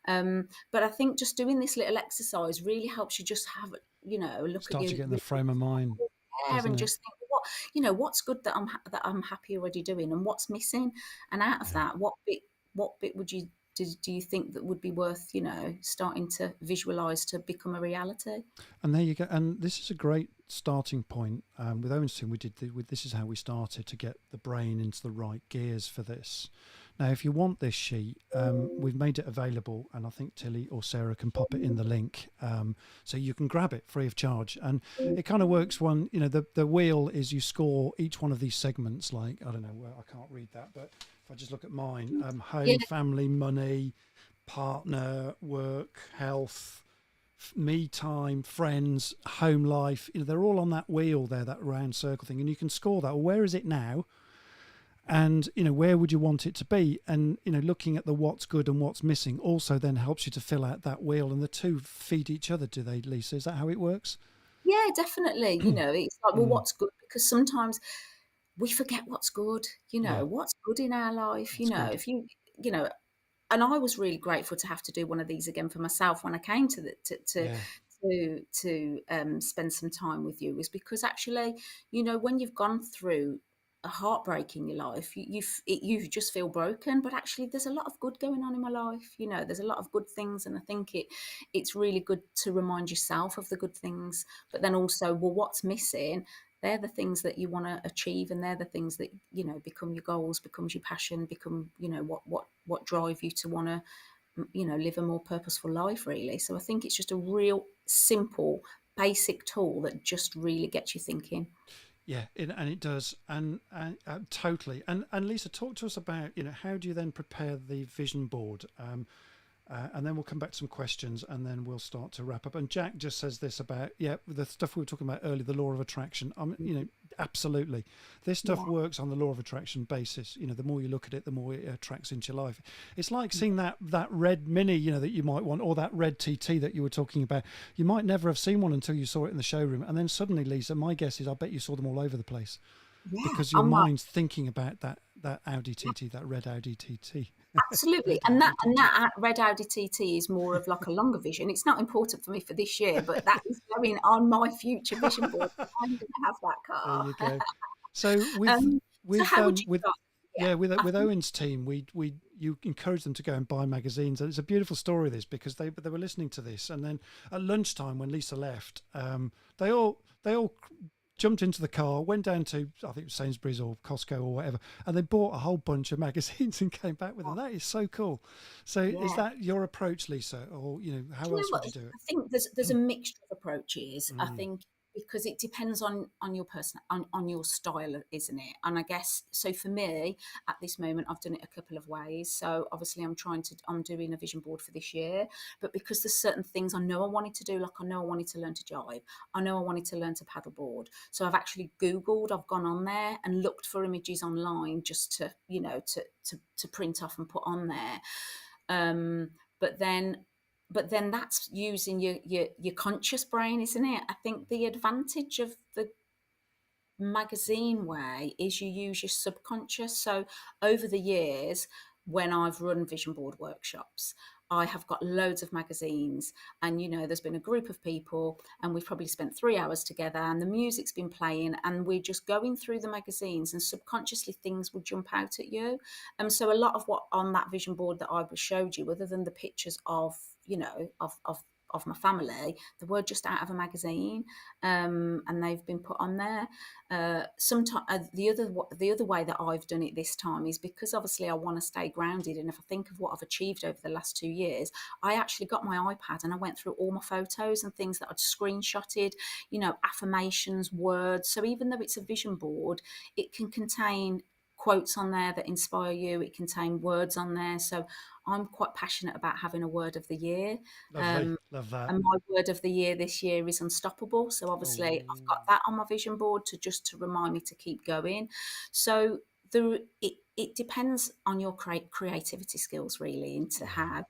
But I think just doing this little exercise really helps you just have, look Start at you. to get in the frame of mind. And just think, what's good that I'm happy already doing, and what's missing. And out of that, what bit would you do you think that would be worth, starting to visualize to become a reality? And there you go. And this is a great starting point. With Owen's team, this is how we started to get the brain into the right gears for this. Now, if you want this sheet, we've made it available, and I think Tilly or Sarah can pop it in the link, so you can grab it free of charge. And it kind of works the wheel is you score each one of these segments, like, I don't know, I can't read that, but if I just look at mine, home, family, money, partner, work, health, me time, friends, home life, they're all on that wheel there, that round circle thing, and you can score that. Well, where is it now? And, where would you want it to be? And, looking at the what's good and what's missing also then helps you to fill out that wheel, and the two feed each other, do they, Lisa? Is that how it works? Yeah, definitely. It's like, well, what's good? Because sometimes we forget what's good, what's good in our life, if and I was really grateful to have to do one of these again for myself when I came to spend some time with you, was because actually, when you've gone through a heartbreak in your life, you just feel broken. But actually, there's a lot of good going on in my life. There's a lot of good things, and I think it's really good to remind yourself of the good things. But then also, well, what's missing? They're the things that you want to achieve, and they're the things that become your goals, becomes your passion, become what drive you to want to live a more purposeful life, really. So I think it's just a real simple, basic tool that just really gets you thinking. Yeah, and it does, and totally. And Lisa, talk to us about how do you then prepare the vision board, and then we'll come back to some questions, and then we'll start to wrap up. And Jack just says this about the stuff we were talking about earlier, the law of attraction. Absolutely, this stuff Yeah. works on the law of attraction basis. The more you look at it, the more it attracts into your life. It's like seeing that red Mini, that you might want, or that red TT that you were talking about. You might never have seen one until you saw it in the showroom, and then suddenly, Lisa, my guess is I bet you saw them all over the place Yeah, because your mind's thinking about that Audi TT, that red Audi TT. absolutely. Red And that Audi and TT. that red Audi TT is more of like a longer vision. It's not important for me for this year, but that is going on my future vision board. I'm going to have that There car. you go. So So how would you with start? Yeah, I with think, Owen's team, you encourage them to go and buy magazines, and it's a beautiful story. This because they were listening to this, and then at lunchtime when Lisa left, they all jumped into the car, went down to I think it was Sainsbury's or Costco or whatever, and they bought a whole bunch of magazines and came back with them. That is so cool. So is yeah. that your approach, Lisa, or how Do you know else would what? you do I think there's a mixture of approaches. I it? think because it depends on your person on your style, isn't it? And I guess so for me at this moment, I've done it a couple of ways. So obviously, I'm doing a vision board for this year, but because there's certain things I know I wanted to do, like I know I wanted to learn to jive, I know I wanted to learn to paddleboard. So I've actually Googled, I've gone on there and looked for images online just to to print off and put on there. Um, but then that's using your conscious brain, isn't it? I think the advantage of the magazine way is you use your subconscious. So over the years, when I've run vision board workshops, I have got loads of magazines, and there's been a group of people, and we've probably spent 3 hours together, and the music's been playing, and we're just going through the magazines, and subconsciously things will jump out at you. And so a lot of what on that vision board that I showed you, other than the pictures of of my family, they were just out of a magazine, and they've been put on there. Sometimes the other way that I've done it this time is because obviously I want to stay grounded, and if I think of what I've achieved over the last 2 years, I actually got my iPad and I went through all my photos and things that I'd screenshotted, affirmations, words. So even though it's a vision board, it can contain quotes on there that inspire you. It contains words on there. So I'm quite passionate about having a word of the year. Lovely, Um, love that. and my word of the year this year is unstoppable. So obviously Oh, I've got that on my vision board to remind me to keep going. So it depends on your creativity skills really, into yeah. how.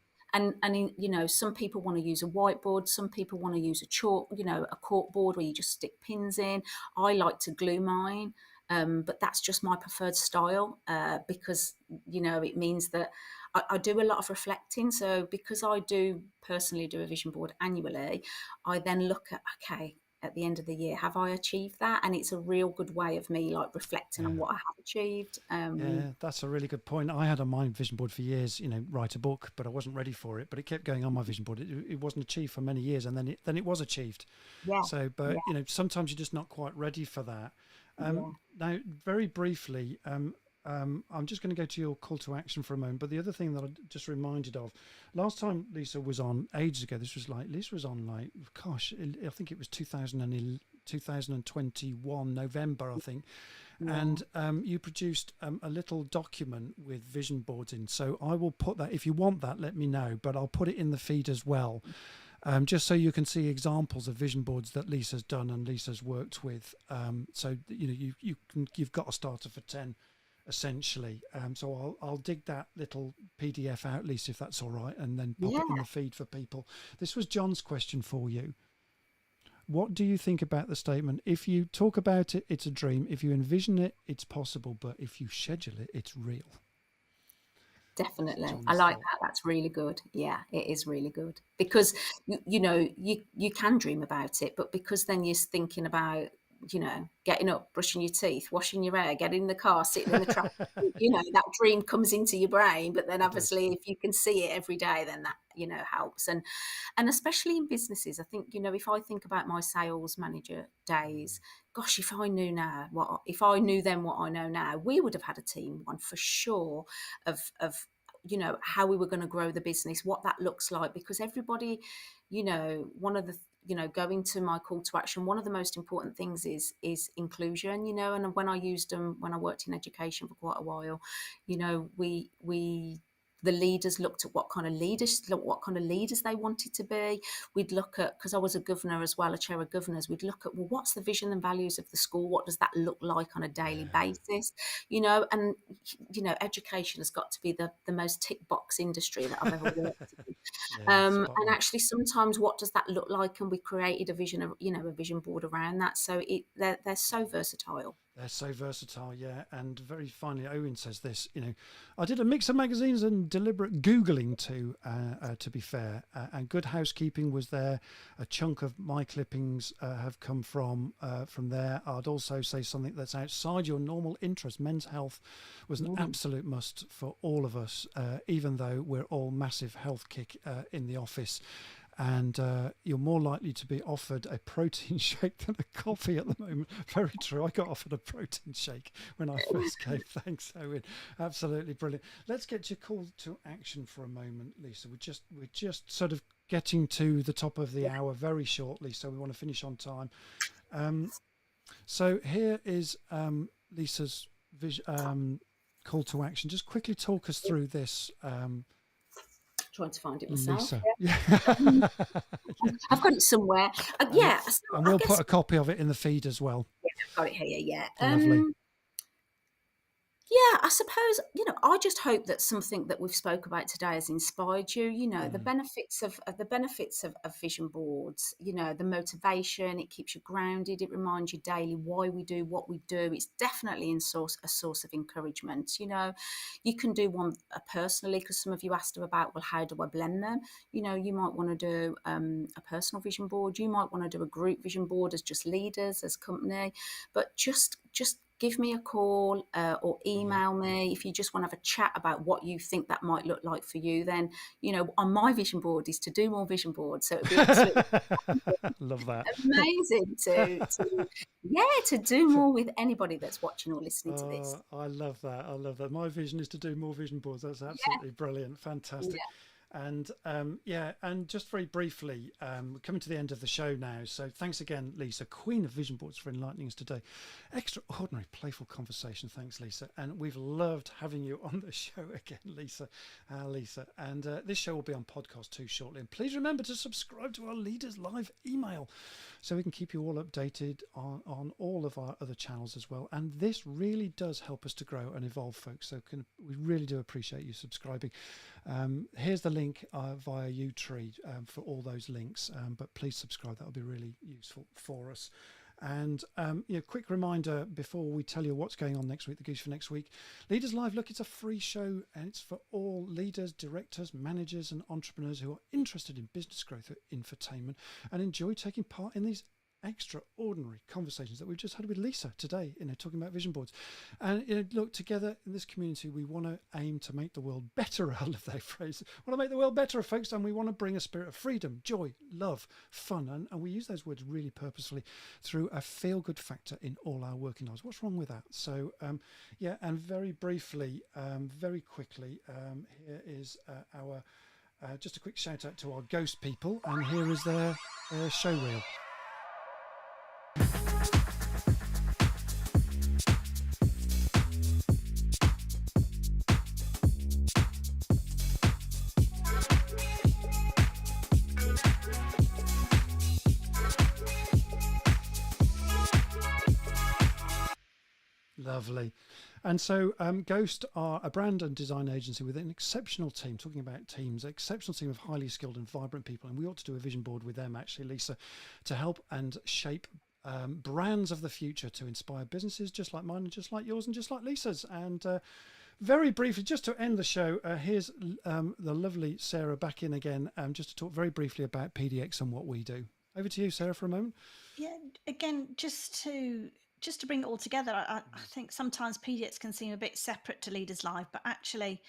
Some people want to use a whiteboard, some people want to use a chalk, a cork board where you just stick pins in. I like to glue mine, but that's just my preferred style, because it means that I do a lot of reflecting. So because I do personally do a vision board annually, I then look at, okay, at the end of the year, have I achieved that? And it's a real good way of me like reflecting on Yeah. what I have achieved. Yeah, that's a really good point. I had on my vision board for years, write a book, but I wasn't ready for it. But it kept going on my vision board. It wasn't achieved for many years, and then it was achieved. Yeah, So, but yeah, sometimes you're just not quite ready for that. yeah, Now, very briefly, I'm just going to go to your call to action for a moment. But the other thing that I just reminded of, last time Lisa was on ages ago, Lisa was on like, gosh, I think it was 2021 November, I think. yeah. And you produced a little document with vision boards in. So I will put that, if you want that, let me know, but I'll put it in the feed as well, just so you can see examples of vision boards that Lisa's done and Lisa's worked with. So you've got a starter for 10 essentially. So I'll dig that little PDF out, Lisa, if that's all right, and then pop it in Yeah. the feed for people. This was John's question for you. What do you think about the statement? If you talk about it, it's a dream. If you envision it, it's possible. But if you schedule it, it's real. That's Definitely. I John's like thought. that. That's really good. Yeah, it is really good because you can dream about it, but because then you're thinking about getting up, brushing your teeth, washing your hair, getting in the car, sitting in the traffic, that dream comes into your brain. But then obviously if you can see it every day, then that, helps. And especially in businesses, I think, if I think about my sales manager days, gosh, if I knew then what I know now, we would have had a team one for sure of how we were going to grow the business, what that looks like, because everybody, one of the going to my call to action, one of the most important things is inclusion, and when I used them when I worked in education for quite a while, we the leaders looked at what kind of leaders they wanted to be. We'd look at, because I was a governor as well, a chair of governors, we'd look at, well, what's the vision and values of the school? What does that look like on a daily basis? And education has got to be the most tick box industry that I've ever worked in. And actually sometimes what does that look like? And we created a vision of, a vision board around that. So they're so versatile. They're so versatile, yeah. And very finally, Owen says this, I did a mix of magazines and deliberate Googling too, to be fair. And Good Housekeeping was there. A chunk of my clippings have come from there. I'd also say something that's outside your normal interest. Men's health was an absolute must for all of us, even though we're all massive health kick in the office. And you're more likely to be offered a protein shake than a coffee at the moment. Very true. I got offered a protein shake when I first came. Thanks, Owen. Absolutely brilliant. Let's get your call to action for a moment, Lisa. We're just sort of getting to the top of the hour very shortly, so we want to finish on time. So here is Lisa's call to action. Just quickly talk us through this. Trying to find it myself. Lisa. Yeah. I've got it somewhere. Yeah. So and we'll put a copy of it in the feed as well. Yeah, I've got it here. Yeah. Lovely. Yeah, I suppose, I just hope that something that we've spoke about today has inspired you, the benefits of vision boards, the motivation, it keeps you grounded, it reminds you daily why we do what we do. It's definitely a source of encouragement. You can do one personally, because some of you asked about, well, how do I blend them? You might want to do a personal vision board. You might want to do a group vision board as just leaders, as company, but just give me a call or email me if you just want to have a chat about what you think that might look like for you. Then, on my vision board is to do more vision boards. So it'd be absolutely love that. Amazing to do more with anybody that's watching or listening to this. I love that. My vision is to do more vision boards. That's absolutely brilliant. Fantastic. Yeah. And and just very briefly, we're coming to the end of the show now. So thanks again, Lisa, Queen of Vision Boards, for enlightening us today. Extraordinary, playful conversation. Thanks, Lisa. And we've loved having you on the show again, Lisa. And this show will be on podcast too shortly. And please remember to subscribe to our Leaders Live email so we can keep you all updated on all of our other channels as well. And this really does help us to grow and evolve, folks. So we really do appreciate you subscribing. Here's the link via Utree for all those links, but please subscribe. That would be really useful for us. And quick reminder before we tell you what's going on next week, the goose for next week. Leaders Live, look, it's a free show and it's for all leaders, directors, managers and entrepreneurs who are interested in business growth or infotainment and enjoy taking part in these extraordinary conversations that we've just had with Lisa today, talking about vision boards. And look, together in this community, we want to aim to make the world better. I love that phrase. We want to make the world better, folks, and we want to bring a spirit of freedom, joy, love, fun, and we use those words really purposefully through a feel-good factor in all our working lives. What's wrong with that? So, and very briefly, very quickly, here is our just a quick shout out to our ghost people, and here is their show reel. Lovely. And so Ghost are a brand and design agency with an exceptional team, talking about teams, an exceptional team of highly skilled and vibrant people. And we ought to do a vision board with them, actually, Lisa, to help and shape brands of the future to inspire businesses just like mine and just like yours and just like Lisa's. And very briefly, just to end the show, here's the lovely Sarah back in again, just to talk very briefly about PDX and what we do. Over to you, Sarah, for a moment. Yeah, again, just to bring it all together, I think sometimes PDX can seem a bit separate to Leaders Live, but actually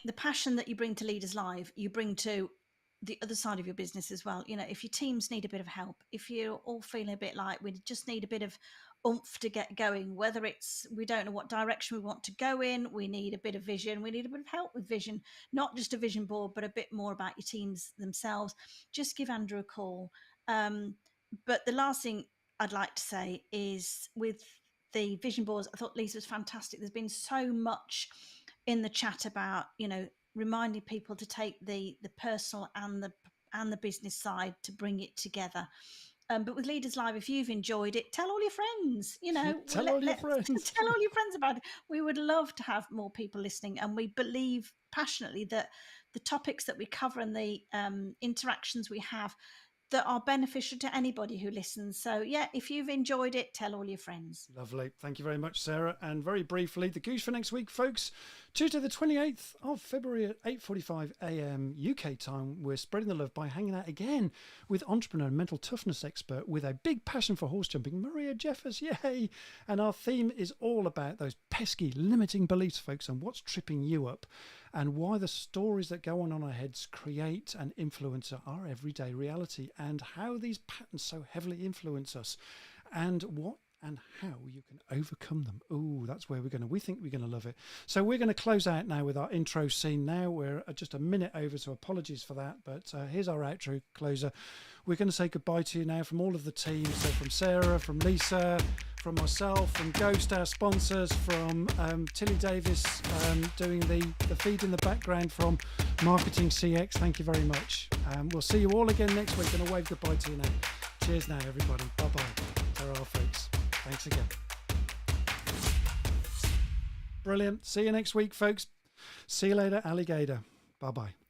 the passion that you bring to Leaders Live, you bring to the other side of your business as well. You know, if your teams need a bit of help, if you're all feeling a bit like we just need a bit of oomph to get going, whether it's we don't know what direction we want to go in, we need a bit of vision, we need a bit of help with vision, not just a vision board, but a bit more about your teams themselves, just give Andrew a call. But the last thing I'd like to say is with the vision boards, I thought Lisa was fantastic. There's been so much in the chat about, you know, reminding people to take the personal and the business side to bring it together. But with Leaders Live, if you've enjoyed it, tell all your friends. You know, tell all your friends. Tell all your friends about it. We would love to have more people listening, and we believe passionately that the topics that we cover and the interactions we have that are beneficial to anybody who listens. So yeah, if you've enjoyed it, tell all your friends. Lovely. Thank you very much, Sarah. And very briefly, the goose for next week, folks. Tuesday the 28th of February at 8:45 a.m. UK time. We're spreading the love by hanging out again with entrepreneur and mental toughness expert with a big passion for horse jumping, Maria Jeffers. Yay! And our theme is all about those pesky limiting beliefs, folks, and what's tripping you up, and why the stories that go on our heads create and influence our everyday reality, and how these patterns so heavily influence us, and what and how you can overcome them. Oh, that's where we think we're going to love it. So we're going to close out now with our intro scene now. We're just a minute over, so apologies for that. But here's our outro closer. We're going to say goodbye to you now from all of the team. So from Sarah, from Lisa, from myself, from Ghost, our sponsors, from Tilly Davis doing the feed in the background, from Marketing CX. Thank you very much. We'll see you all again next week. Going to wave goodbye to you now. Cheers now, everybody. Bye-bye. Ta-ra, folks. Thanks again. Brilliant. See you next week, folks. See you later, alligator. Bye-bye.